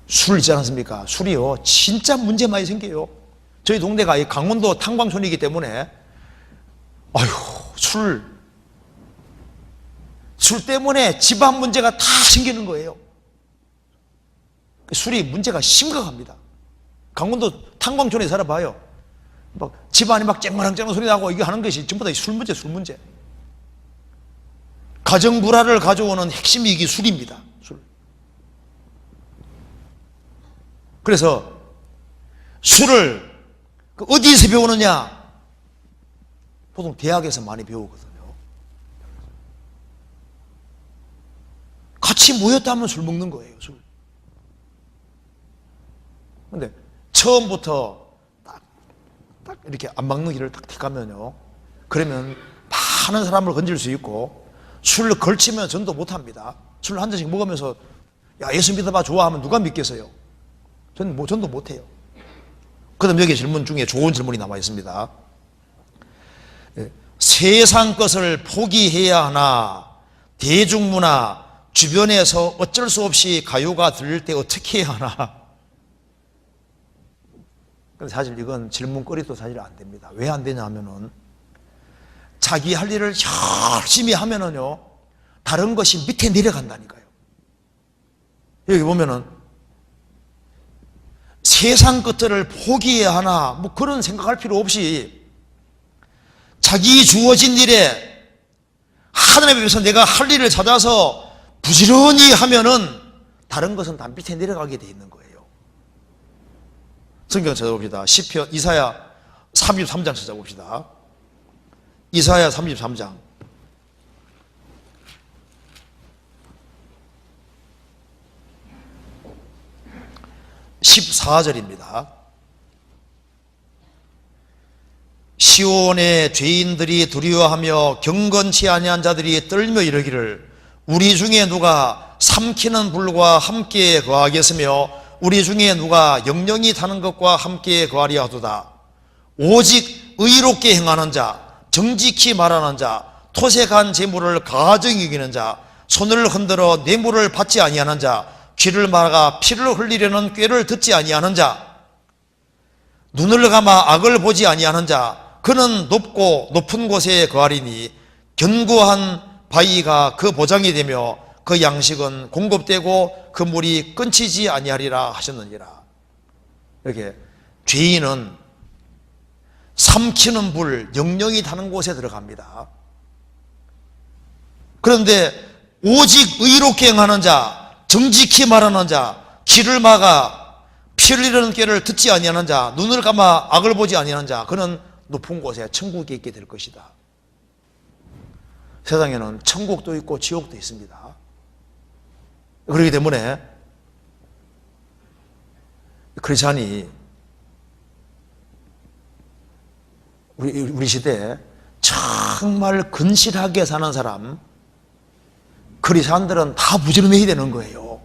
술 있지 않습니까? 술이요, 진짜 문제 많이 생겨요. 저희 동네가 이 강원도 탕방촌이기 때문에, 술 때문에 집안 문제가 다 생기는 거예요. 술이 문제가 심각합니다. 강원도 탕방촌에 살아봐요. 막 집안이 막 쨍랑쨍랑 소리 나고 이게 하는 것이 전부 다 술 문제. 가정 불화를 가져오는 핵심이 이게 술입니다. 술. 그래서 술을 어디에서 배우느냐? 보통 대학에서 많이 배우거든요. 같이 모였다면 술 먹는 거예요, 술. 근데 처음부터 딱 이렇게 안 막는 길을 딱 택하면요, 그러면 많은 사람을 건질 수 있고, 술을 걸치면 전도 못 합니다. 술 한 잔씩 먹으면서 야, 예수 믿어봐 좋아하면 누가 믿겠어요? 전도 못 해요. 그 다음 여기 질문 중에 좋은 질문이 남아 있습니다. 세상 것을 포기해야 하나, 대중문화, 주변에서 어쩔 수 없이 가요가 들릴 때 어떻게 해야 하나? 근데 사실 이건 질문거리도 사실 안 됩니다. 왜 안 되냐 하면은, 자기 할 일을 열심히 하면은요, 다른 것이 밑에 내려간다니까요. 여기 보면은, 세상 것들을 포기해야 하나, 뭐 그런 생각할 필요 없이, 자기 주어진 일에 하나님 앞에서 내가 할 일을 찾아서 부지런히 하면은 다른 것은 다 밑에 내려가게 돼 있는 거예요. 성경 찾아봅시다. 시편, 이사야 33장 찾아봅시다. 이사야 33장 14절입니다. 시온의 죄인들이 두려워하며 경건치 아니한 자들이 떨며 이르기를 우리 중에 누가 삼키는 불과 함께 거하겠으며 우리 중에 누가 영영이 타는 것과 함께 거하리라 하도다. 오직 의롭게 행하는 자, 정직히 말하는 자, 토색한 재물을 가증히 여기는 자, 손을 흔들어 뇌물을 받지 아니하는 자, 귀를 막아 피를 흘리려는 꾀를 듣지 아니하는 자, 눈을 감아 악을 보지 아니하는 자, 그는 높고 높은 곳에 거하리니 견고한 바위가 그 보장이 되며 그 양식은 공급되고 그 물이 끊치지 아니하리라 하셨느니라. 이렇게 죄인은 삼키는 불, 영영이 타는 곳에 들어갑니다. 그런데 오직 의롭게 행하는 자, 정직히 말하는 자, 귀를 막아 피 흘리는 꾀를 듣지 아니하는 자, 눈을 감아 악을 보지 아니하는 자, 그는 높은 곳에 천국에 있게 될 것이다. 세상에는 천국도 있고 지옥도 있습니다. 그렇기 때문에 크리스찬이 우리 시대에 정말 근실하게 사는 사람, 크리스찬들은 다 부지런해야 되는 거예요.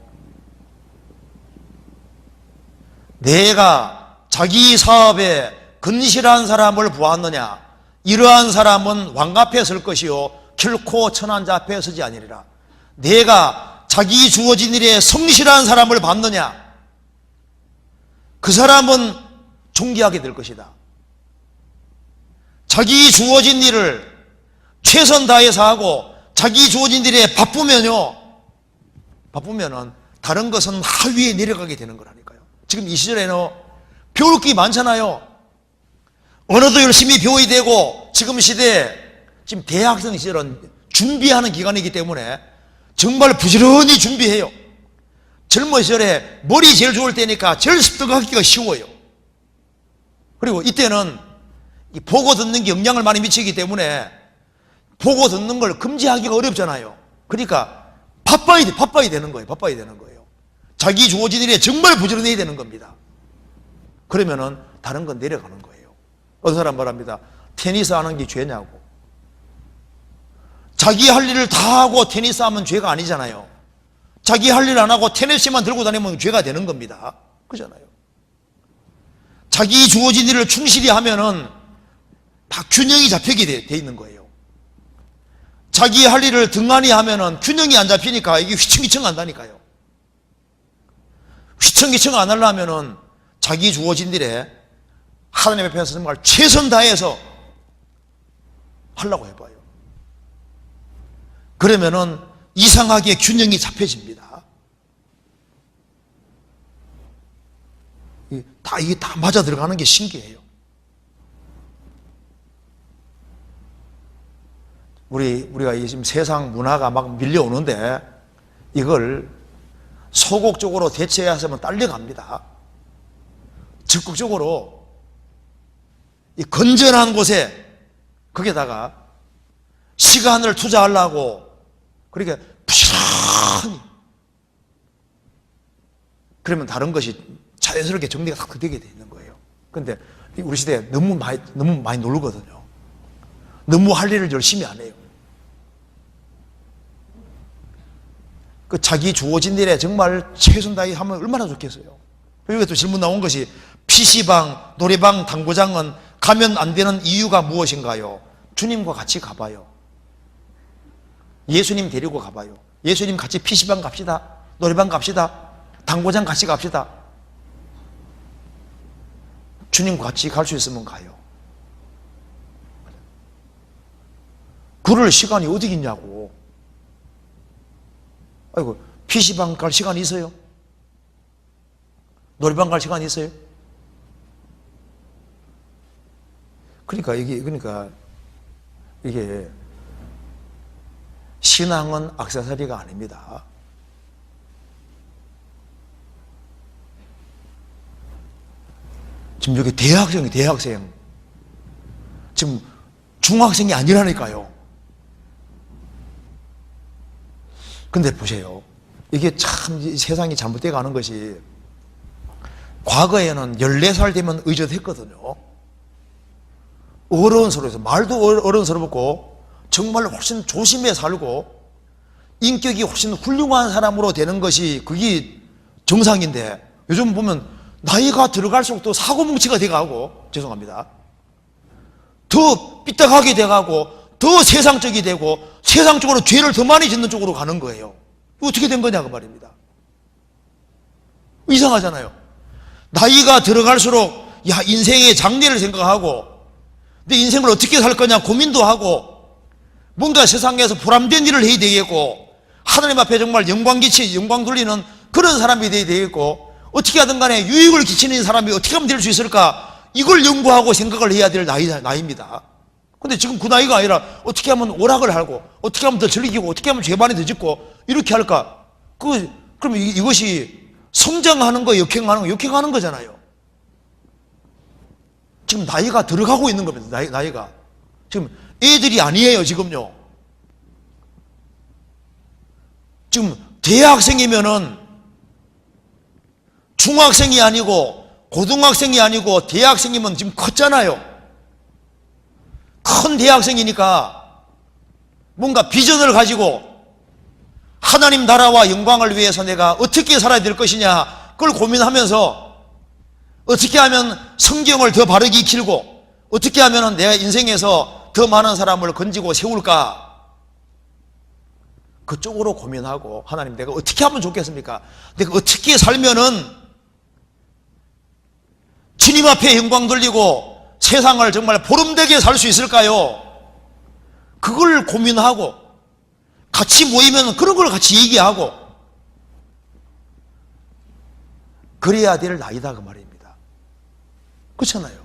내가 자기 사업에 근실한 사람을 보았느냐? 이러한 사람은 왕 앞에 설 것이요 결코 천한자 앞에 서지 아니리라. 내가 자기 주어진 일에 성실한 사람을 봤느냐? 그 사람은 존귀하게 될 것이다. 자기 주어진 일을 최선 다해서 하고 자기 주어진 일에 바쁘면은 다른 것은 하위에 내려가게 되는 거라니까요. 지금 이 시절에는 배울 게 많잖아요. 언어도 열심히 배워야 되고, 지금 시대에 지금 대학생 시절은 준비하는 기간이기 때문에 정말 부지런히 준비해요. 젊은 시절에 머리 제일 좋을 때니까 제일 습득하기가 쉬워요. 그리고 이때는 보고 듣는 게 영향을 많이 미치기 때문에 보고 듣는 걸 금지하기가 어렵잖아요. 그러니까 바빠야 되는 거예요. 바빠야 되는 거예요. 자기 주어진 일에 정말 부지런해야 되는 겁니다. 그러면은 다른 건 내려가는 거예요. 어떤 사람 말합니다. 테니스 하는 게 죄냐고. 자기 할 일을 다 하고 테니스 하면 죄가 아니잖아요. 자기 할 일 안 하고 테니스만 들고 다니면 죄가 되는 겁니다. 그잖아요. 자기 주어진 일을 충실히 하면은 다 균형이 잡히게 돼 있는 거예요. 자기 할 일을 등한히 하면은 균형이 안 잡히니까 이게 휘청휘청 한다니까요. 휘청휘청 안 하려면은 자기 주어진 일에 하나님 앞에서 정말 최선 다해서 하려고 해봐요. 그러면은 이상하게 균형이 잡혀집니다. 이게 다 맞아 들어가는 게 신기해요. 우리가 지금 세상 문화가 막 밀려오는데 이걸 소극적으로 대처해야 하면 딸려갑니다. 적극적으로 이 건전한 곳에 거기다가 시간을 투자하려고 그렇게 부지런히 그러면 다른 것이 자연스럽게 정리가 딱 되게 돼 있는 거예요. 그런데 우리 시대에 너무 많이 놀거든요. 너무 할 일을 열심히 안 해요. 그 자기 주어진 일에 정말 최선 다해 하면 얼마나 좋겠어요. 여기 또 질문 나온 것이 PC방, 노래방, 당구장은 가면 안 되는 이유가 무엇인가요? 주님과 같이 가봐요. 예수님 데리고 가봐요. 예수님 같이 PC방 갑시다. 노래방 갑시다. 당구장 같이 갑시다. 주님과 같이 갈 수 있으면 가요. 그럴 시간이 어디 있냐고. 아이고, PC방 갈 시간이 있어요? 노래방 갈 시간이 있어요? 그러니까 이게 신앙은 액세서리가 아닙니다. 지금 여기 대학생. 지금 중학생이 아니라니까요. 근데 보세요. 이게 참 세상이 잘못되어 가는 것이 과거에는 14살 되면 의젓했거든요. 어른스러워서 말도 어른스럽고 정말 훨씬 조심해 살고 인격이 훨씬 훌륭한 사람으로 되는 것이 그게 정상인데, 요즘 보면 나이가 들어갈수록 또 사고뭉치가 돼가고, 죄송합니다, 더 삐딱하게 돼가고 더 세상적이 되고 세상적으로 죄를 더 많이 짓는 쪽으로 가는 거예요. 어떻게 된 거냐 그 말입니다. 이상하잖아요. 나이가 들어갈수록 야, 인생의 장래를 생각하고 내 인생을 어떻게 살 거냐 고민도 하고 뭔가 세상에서 보람된 일을 해야 되겠고 하나님 앞에 정말 영광 돌리는 그런 사람이 돼야 되겠고 어떻게 하든 간에 유익을 끼치는 사람이 어떻게 하면 될 수 있을까, 이걸 연구하고 생각을 해야 될 나이입니다. 근데 지금 그 나이가 아니라 어떻게 하면 오락을 하고 어떻게 하면 더 즐기고 어떻게 하면 죄 많이 더 짓고 이렇게 할까? 그럼 이것이 성장하는 거, 역행하는 거잖아요. 지금 나이가 들어가고 있는 겁니다. 나이가 지금 애들이 아니에요. 지금요. 지금 대학생이면은 중학생이 아니고 고등학생이 아니고 대학생이면 지금 컸잖아요. 큰 대학생이니까 뭔가 비전을 가지고 하나님 나라와 영광을 위해서 내가 어떻게 살아야 될 것이냐 그걸 고민하면서 어떻게 하면 성경을 더 바르게 익히고 어떻게 하면 내가 인생에서 더 많은 사람을 건지고 세울까, 그쪽으로 고민하고 하나님 내가 어떻게 하면 좋겠습니까? 내가 어떻게 살면은 주님 앞에 영광 돌리고 세상을 정말 보름되게 살 수 있을까요? 그걸 고민하고 같이 모이면 그런 걸 같이 얘기하고 그래야 될 나이다 그 말입니다. 그렇잖아요.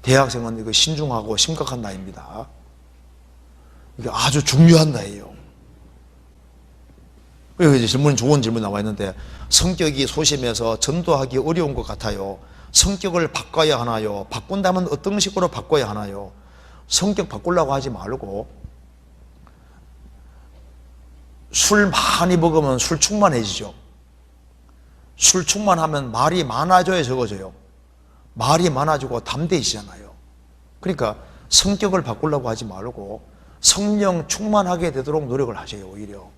대학생은 이거 신중하고 심각한 나이입니다. 이게 아주 중요한 나이예요. 그래서 이제 좋은 질문 나와 있는데, 성격이 소심해서 전도하기 어려운 것 같아요. 성격을 바꿔야 하나요? 바꾼다면 어떤 식으로 바꿔야 하나요? 성격 바꾸려고 하지 말고 술 많이 먹으면 술 충만해지죠. 술 충만하면 말이 많아져야 적어져요. 말이 많아지고 담대해지잖아요. 그러니까 성격을 바꾸려고 하지 말고 성령 충만하게 되도록 노력을 하세요. 오히려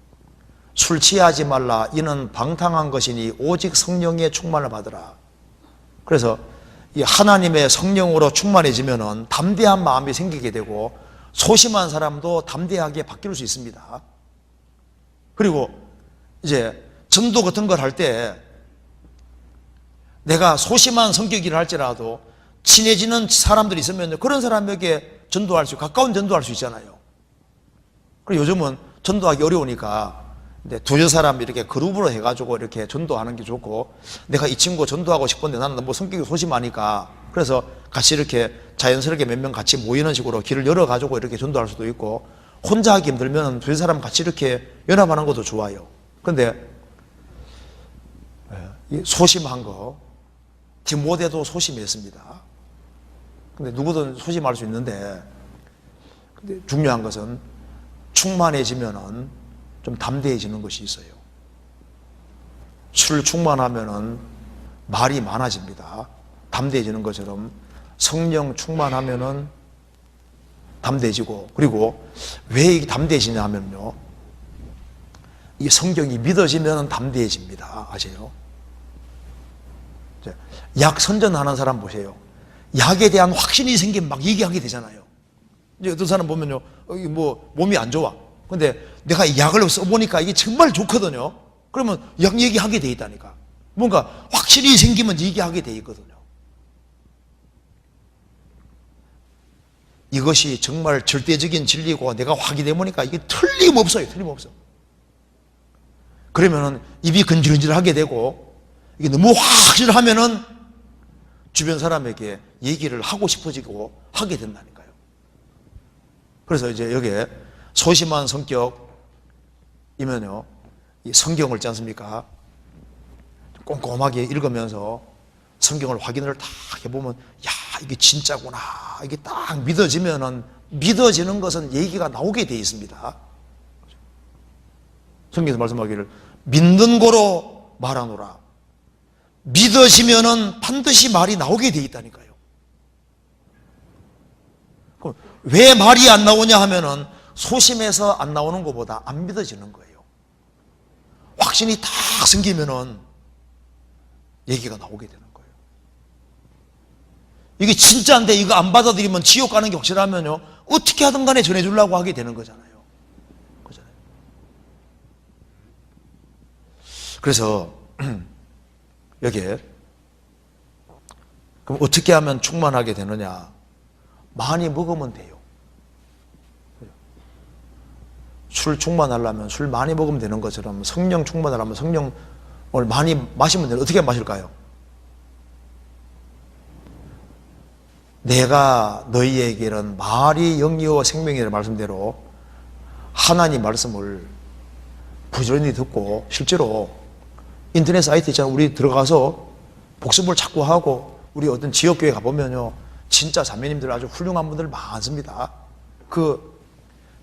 술 취하지 말라. 이는 방탕한 것이니 오직 성령의 충만을 받으라. 그래서 이 하나님의 성령으로 충만해지면은 담대한 마음이 생기게 되고 소심한 사람도 담대하게 바뀔 수 있습니다. 그리고 이제 전도 같은 걸 할 때 내가 소심한 성격이라 할지라도 친해지는 사람들이 있으면 그런 사람에게 전도할 수, 가까운 전도할 수 있잖아요. 그리고 요즘은 전도하기 어려우니까 두세 사람 이렇게 그룹으로 해가지고 이렇게 전도하는 게 좋고, 내가 이 친구 전도하고 싶은데 나는 뭐 성격이 소심하니까 그래서 같이 이렇게 자연스럽게 몇 명 같이 모이는 식으로 길을 열어가지고 이렇게 전도할 수도 있고, 혼자 하기 힘들면 두세 사람 같이 이렇게 연합하는 것도 좋아요. 근데 소심한 거, 디모데도 소심했습니다. 근데 누구든 소심할 수 있는데, 근데 중요한 것은 충만해지면은 좀 담대해지는 것이 있어요. 술 충만하면은 말이 많아집니다. 담대해지는 것처럼 성령 충만하면은 담대해지고, 그리고 왜 담대해지냐 하면요, 이 성경이 믿어지면 담대해집니다. 아세요? 약 선전하는 사람 보세요. 약에 대한 확신이 생기면 막 얘기하게 되잖아요. 이제 어떤 사람 보면요, 뭐 몸이 안 좋아. 근데 내가 이 약을 써보니까 이게 정말 좋거든요. 그러면 약 얘기하게 돼 있다니까. 뭔가 확신이 생기면 얘기하게 돼 있거든요. 이것이 정말 절대적인 진리고 내가 확인해보니까 이게 틀림없어요. 틀림없어. 그러면은 입이 근질근질하게 되고, 이게 너무 확실하면은 주변 사람에게 얘기를 하고 싶어지고 하게 된다니까요. 그래서 이제 여기에 소심한 성격이면요, 이 성경을 있지 않습니까? 꼼꼼하게 읽으면서 성경을 확인을 딱 해보면, 야, 이게 진짜구나. 이게 딱 믿어지면은, 믿어지는 것은 얘기가 나오게 돼 있습니다. 성경에서 말씀하기를 믿는 거로 말하노라. 믿어지면은 반드시 말이 나오게 돼 있다니까요. 왜 말이 안 나오냐 하면은 소심해서 안 나오는 것보다 안 믿어지는 거예요. 확신이 딱 생기면은 얘기가 나오게 되는 거예요. 이게 진짜인데 이거 안 받아들이면 지옥 가는 게 확실하면요, 어떻게 하든 간에 전해주려고 하게 되는 거잖아요. 그잖아요. 그래서 여기에 그럼 어떻게 하면 충만하게 되느냐? 많이 먹으면 돼요. 술 충만하려면 술 많이 먹으면 되는 것처럼 성령 충만하려면 성령을 많이 마시면 되는, 어떻게 마실까요? 내가 너희에게는 말이 영이요 생명이라는 말씀대로 하나님 말씀을 부지런히 듣고, 실제로 인터넷 사이트 있잖아요. 우리 들어가서 복습을 자꾸 하고, 우리 어떤 지역교회 가보면요, 진짜 자매님들 아주 훌륭한 분들 많습니다. 그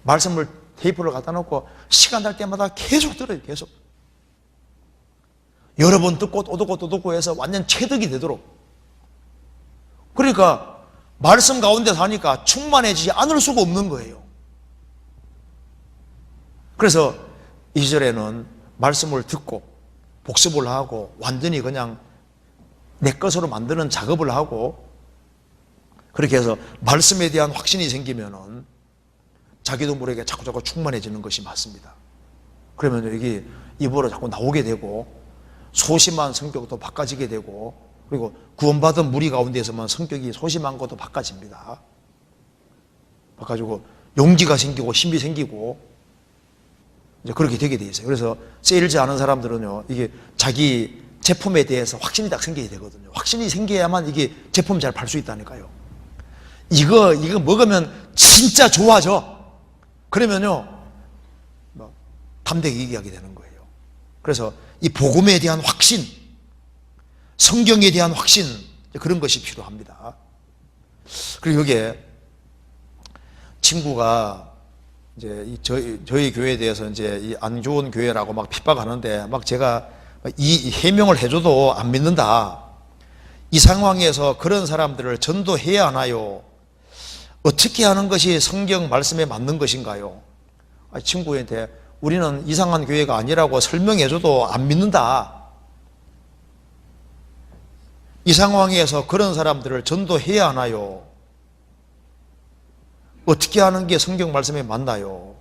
말씀을 테이프를 갖다 놓고 시간 날 때마다 계속 들어요. 계속 여러 번 듣고 또 듣고 또 듣고 해서 완전 체득이 되도록. 그러니까 말씀 가운데 사니까 충만해지지 않을 수가 없는 거예요. 그래서 이 절에는 말씀을 듣고 복습을 하고 완전히 그냥 내 것으로 만드는 작업을 하고, 그렇게 해서 말씀에 대한 확신이 생기면은 자기도 모르게 자꾸 충만해지는 것이 맞습니다. 그러면 여기 입으로 자꾸 나오게 되고, 소심한 성격도 바꿔지게 되고, 그리고 구원받은 무리 가운데에서만 성격이 소심한 것도 바꿔집니다. 바꿔지고 용기가 생기고 힘이 생기고 이제 그렇게 되게 돼 있어요. 그래서 세일즈 아는 사람들은요, 이게 자기 제품에 대해서 확신이 딱 생겨야 되거든요. 확신이 생겨야만 이게 제품 잘 팔 수 있다니까요. 이거 먹으면 진짜 좋아져. 그러면요, 담대히 얘기하게 되는 거예요. 그래서 이 복음에 대한 확신, 성경에 대한 확신, 그런 것이 필요합니다. 그리고 여기에 친구가 이제 저희 교회에 대해서 이제 이 안 좋은 교회라고 막 핍박하는데, 막 제가 이 해명을 해줘도 안 믿는다. 이 상황에서 그런 사람들을 전도해야 하나요? 어떻게 하는 것이 성경 말씀에 맞는 것인가요? 친구한테 우리는 이상한 교회가 아니라고 설명해줘도 안 믿는다. 이 상황에서 그런 사람들을 전도해야 하나요? 어떻게 하는 게 성경 말씀에 맞나요?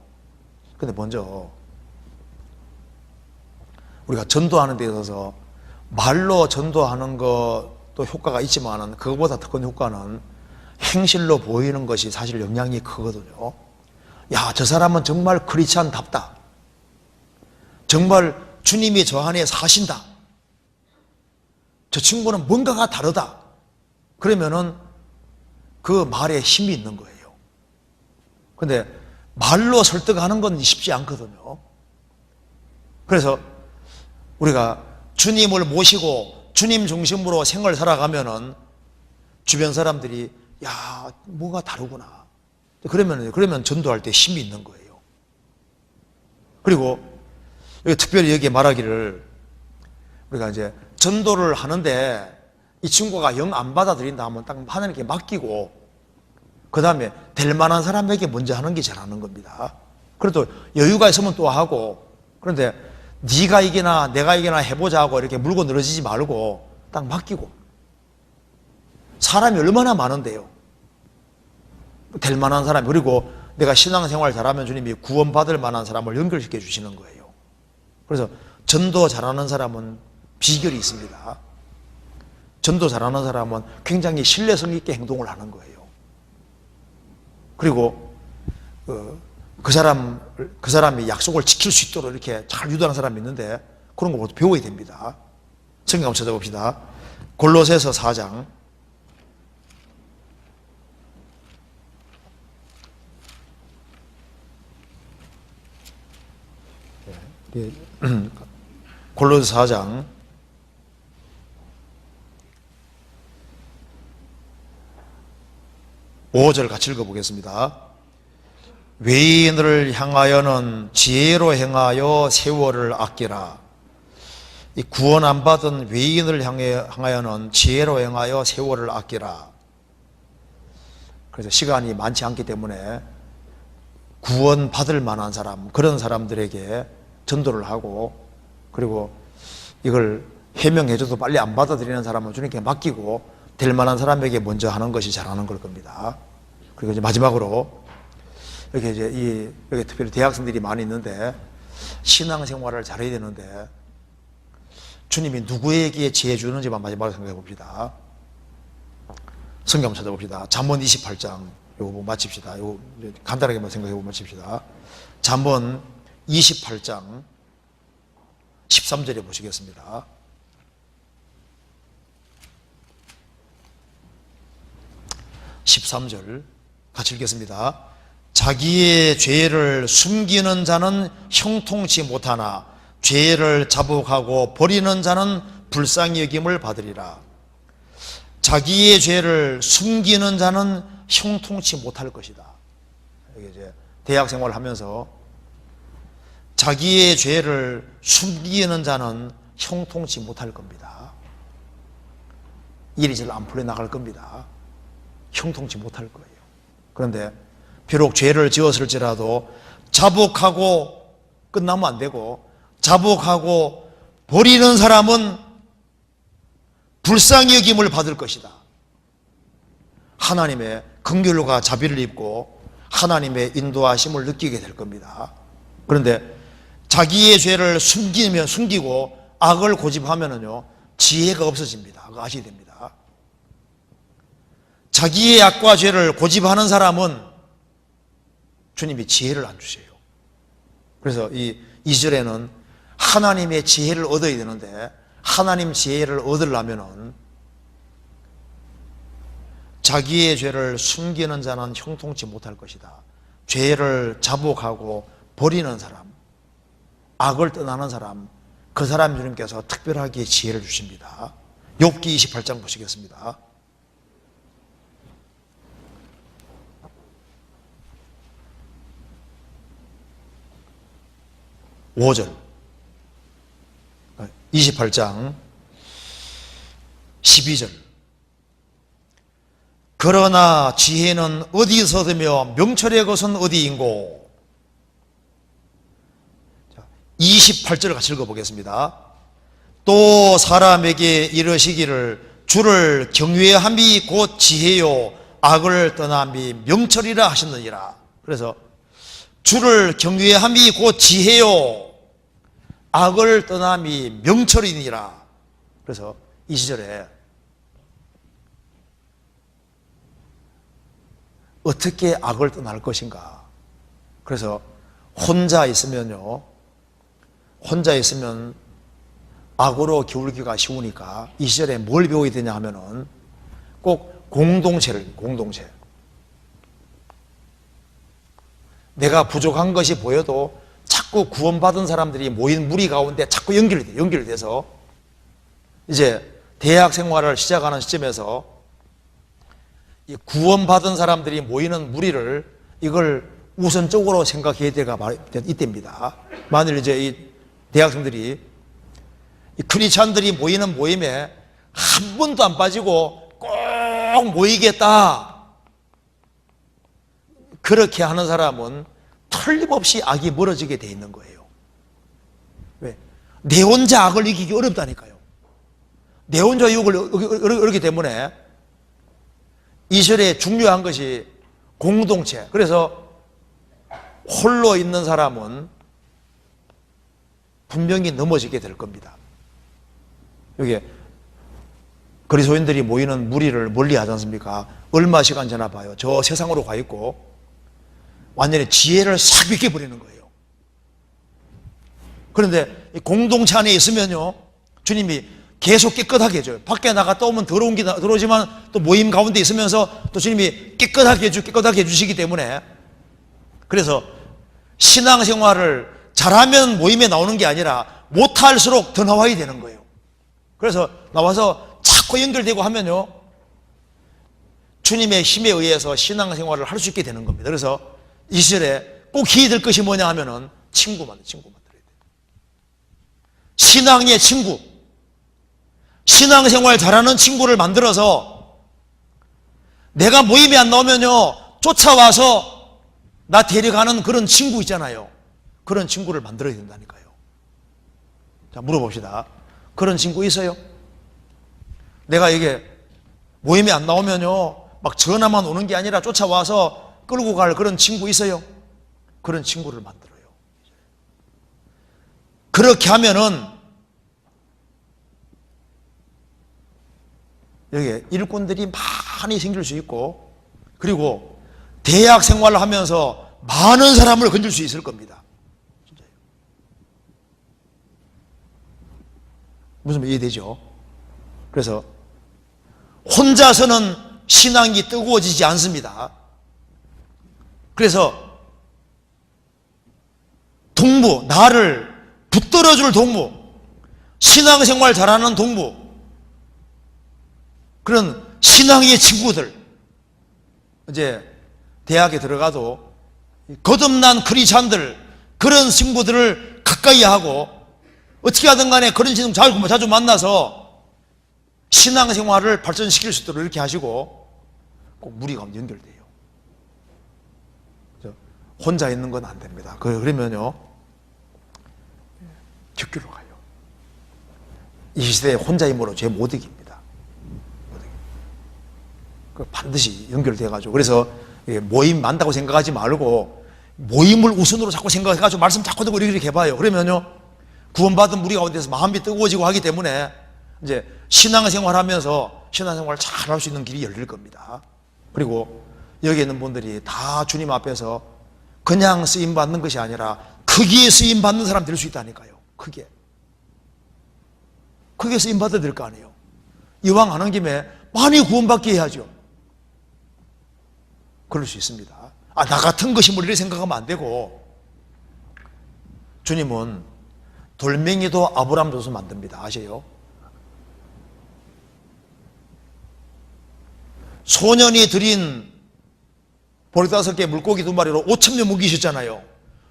근데 먼저 우리가 전도하는 데 있어서 말로 전도하는 것도 효과가 있지만 그것보다 더 큰 효과는 행실로 보이는 것이 사실 영향이 크거든요. 야, 저 사람은 정말 크리스찬답다. 정말 주님이 저 안에 사신다. 저 친구는 뭔가가 다르다. 그러면은 그 말에 힘이 있는 거예요. 근데 말로 설득하는 건 쉽지 않거든요. 그래서 우리가 주님을 모시고 주님 중심으로 생활을 살아가면은 주변 사람들이 야, 뭐가 다르구나. 그러면 전도할 때 힘이 있는 거예요. 그리고 특별히 여기에 말하기를, 우리가 이제 전도를 하는데 이 친구가 영 안 받아들인다 하면 딱 하나님께 맡기고, 그 다음에 될 만한 사람에게 먼저 하는 게 잘하는 겁니다. 그래도 여유가 있으면 또 하고, 그런데 네가 이기나 내가 이기나 해보자 하고 이렇게 물고 늘어지지 말고 딱 맡기고. 사람이 얼마나 많은데요. 될 만한 사람, 그리고 내가 신앙생활 잘하면 주님이 구원받을 만한 사람을 연결시켜 주시는 거예요. 그래서 전도 잘하는 사람은 비결이 있습니다. 전도 잘하는 사람은 굉장히 신뢰성 있게 행동을 하는 거예요. 그리고 그 사람이 약속을 지킬 수 있도록 이렇게 잘 유도하는 사람이 있는데, 그런 것부터 배워야 됩니다. 성경 한번 찾아봅시다. 골로새서 4장. 골로새 4장 5절 같이 읽어보겠습니다. 외인을 향하여는 지혜로 행하여 세월을 아끼라. 이 구원 안 받은 외인을 향하여는 지혜로 행하여 세월을 아끼라. 그래서 시간이 많지 않기 때문에 구원 받을 만한 사람, 그런 사람들에게 전도를 하고, 그리고 이걸 해명해줘도 빨리 안 받아들이는 사람은 주님께 맡기고 될 만한 사람에게 먼저 하는 것이 잘하는 걸 겁니다. 그리고 이제 마지막으로 이렇게 이제 여기 특별히 대학생들이 많이 있는데 신앙생활을 잘해야 되는데 주님이 누구에게 지혜 주는지만 마지막으로 생각해 봅시다. 성경 한번 찾아봅시다. 잠언 28장 요거 마칩시다. 요거 간단하게만 생각해 보면 마칩시다. 잠언 28장 13절에 보시겠습니다. 13절 같이 읽겠습니다. 자기의 죄를 숨기는 자는 형통치 못하나 죄를 자복하고 버리는 자는 불쌍히 여김을 받으리라. 자기의 죄를 숨기는 자는 형통치 못할 것이다. 이게 이제 대학 생활을 하면서 자기의 죄를 숨기는 자는 형통치 못할 겁니다. 일이 잘 안 풀려나갈 겁니다. 형통치 못할 거예요. 그런데 비록 죄를 지었을지라도 자복하고 끝나면 안 되고 자복하고 버리는 사람은 불쌍히 여김을 받을 것이다. 하나님의 긍휼과 자비를 입고 하나님의 인도하심을 느끼게 될 겁니다. 그런데 자기의 죄를 숨기고 악을 고집하면은요 지혜가 없어집니다. 그거 아셔야 됩니다. 자기의 악과 죄를 고집하는 사람은 주님이 지혜를 안 주세요. 그래서 이 2절에는 하나님의 지혜를 얻어야 되는데 하나님 지혜를 얻으려면은 자기의 죄를 숨기는 자는 형통치 못할 것이다. 죄를 자복하고 버리는 사람, 악을 떠나는 사람, 그 사람 주님께서 특별하게 지혜를 주십니다. 욥기 28장 보시겠습니다. 5절 28장 12절 그러나 지혜는 어디서 얻으며 명철의 것은 어디인고. 28절을 같이 읽어보겠습니다. 또 사람에게 이르시기를 주를 경외함이 곧 지혜요 악을 떠남이 명철이라 하셨느니라. 그래서 주를 경외함이 곧 지혜요 악을 떠남이 명철이니라. 그래서 이 시절에 어떻게 악을 떠날 것인가. 그래서 혼자 있으면 악으로 기울기가 쉬우니까 이 시절에 뭘 배워야 되냐 하면은 꼭 공동체. 내가 부족한 것이 보여도 자꾸 구원받은 사람들이 모인 무리 가운데 자꾸 연결돼서 이제 대학 생활을 시작하는 시점에서 이 구원받은 사람들이 모이는 무리를 이걸 우선적으로 생각해야 되가 이때입니다. 만일 이제 이 대학생들이 이 크리스찬들이 모이는 모임에 한 번도 안 빠지고 꼭 모이겠다 그렇게 하는 사람은 틀림없이 악이 멀어지게 돼 있는 거예요. 왜? 내 혼자 악을 이기기 어렵다니까요. 내 혼자 유혹을 어렵기 때문에 이 절에 중요한 것이 공동체. 그래서 홀로 있는 사람은 분명히 넘어지게 될 겁니다. 여기 그리스도인들이 모이는 무리를 멀리 하지 않습니까? 얼마 시간 지나 봐요. 저 세상으로 가 있고 완전히 지혜를 싹 비켜버리는 거예요. 그런데 공동체 안에 있으면요 주님이 계속 깨끗하게 해줘요. 밖에 나갔다 오면 더러운 게 들어오지만 또 모임 가운데 있으면서 또 주님이 깨끗하게 해주시기 때문에 그래서 신앙생활을 잘하면 모임에 나오는 게 아니라 못할수록 더 나와야 되는 거예요. 그래서 나와서 자꾸 연결되고 하면요 주님의 힘에 의해서 신앙생활을 할 수 있게 되는 겁니다. 그래서 이 시절에 꼭 기회 될 것이 뭐냐 하면은 친구 만들어야 돼요. 신앙의 친구, 신앙생활 잘하는 친구를 만들어서 내가 모임에 안 나오면요 쫓아와서 나 데려가는 그런 친구 있잖아요. 그런 친구를 만들어야 된다니까요. 자, 물어봅시다. 그런 친구 있어요? 내가 이게 모임에 안 나오면요 막 전화만 오는 게 아니라 쫓아와서 끌고 갈 그런 친구 있어요? 그런 친구를 만들어요. 그렇게 하면은 여기 일꾼들이 많이 생길 수 있고, 그리고 대학 생활을 하면서 많은 사람을 건질 수 있을 겁니다. 진짜요. 무슨 말 이해되죠? 그래서 혼자서는 신앙이 뜨거워지지 않습니다. 그래서 동무, 나를 붙들어줄 동무, 신앙생활 잘하는 동무, 그런 신앙의 친구들, 이제 대학에 들어가도 거듭난 크리스찬들, 그런 친구들을 가까이 하고 어떻게 하든 간에 그런 친구 자주 만나서 신앙생활을 발전시킬 수 있도록 이렇게 하시고, 꼭 무리가 연결돼요. 혼자 있는 건 안 됩니다. 그러면요 뒷길로 가요. 이 시대에 혼자 힘으로 죄 못 이깁니다. 반드시 연결돼가지고, 그래서 모임 많다고 생각하지 말고 모임을 우선으로 자꾸 생각해가지고 말씀 자꾸 듣고 이렇게 해봐요. 그러면요 구원받은 무리 가운데서 마음이 뜨거워지고 하기 때문에 이제 신앙생활 하면서 신앙생활 잘 할 수 있는 길이 열릴 겁니다. 그리고 여기 있는 분들이 다 주님 앞에서 그냥 쓰임받는 것이 아니라 크게 쓰임받는 사람 될 수 있다니까요. 크게 쓰임받아야 될 거 아니에요. 이왕 하는 김에 많이 구원받게 해야죠. 그럴 수 있습니다. 나 같은 것이 뭐 이렇게 생각하면 안 되고, 주님은 돌멩이도 아브라함 줘서 만듭니다. 아세요? 소년이 드린 보리 5개 물고기 2마리로 5,000명 먹이셨잖아요.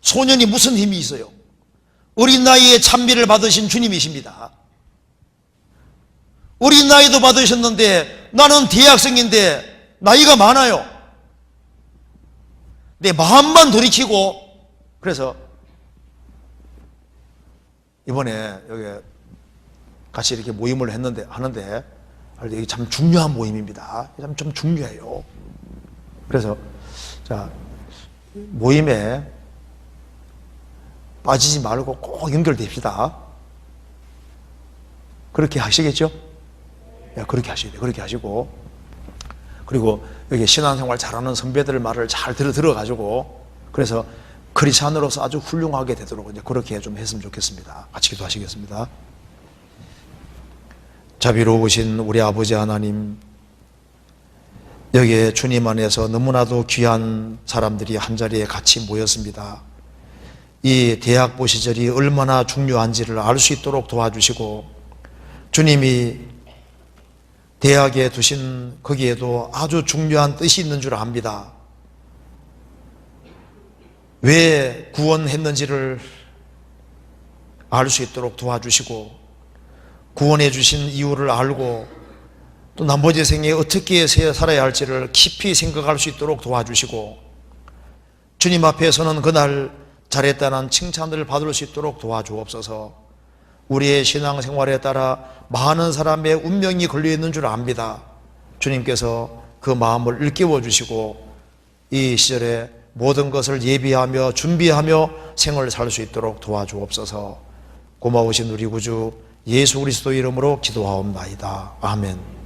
소년이 무슨 힘이 있어요? 어린 나이에 찬미를 받으신 주님이십니다. 어린 나이도 받으셨는데 나는 대학생인데 나이가 많아요. 내 마음만 돌이키고, 그래서 이번에 여기 같이 이렇게 모임을 하는데 이게 참 중요한 모임입니다. 좀 중요해요. 그래서 자, 모임에 빠지지 말고 꼭 연결됩시다. 그렇게 하시겠죠? 그렇게 하셔야 돼요. 그렇게 하시고, 그리고 여기 신앙생활 잘하는 선배들 말을 잘 들어가지고, 그래서 크리스찬으로서 아주 훌륭하게 되도록 이제 그렇게 좀 했으면 좋겠습니다. 같이 기도하시겠습니다. 자비로우신 우리 아버지 하나님, 여기에 주님 안에서 너무나도 귀한 사람들이 한자리에 같이 모였습니다. 이 대학부 시절이 얼마나 중요한지를 알 수 있도록 도와주시고, 주님이 대학에 두신 거기에도 아주 중요한 뜻이 있는 줄 압니다. 왜 구원했는지를 알 수 있도록 도와주시고, 구원해 주신 이유를 알고 또 나머지 생에 어떻게 살아야 할지를 깊이 생각할 수 있도록 도와주시고, 주님 앞에서는 그날 잘했다는 칭찬을 받을 수 있도록 도와주옵소서. 우리의 신앙생활에 따라 많은 사람의 운명이 걸려있는 줄 압니다. 주님께서 그 마음을 일깨워 주시고 이 시절에 모든 것을 예비하며 준비하며 생을 살 수 있도록 도와주옵소서. 고마우신 우리 구주 예수 그리스도 이름으로 기도하옵나이다. 아멘.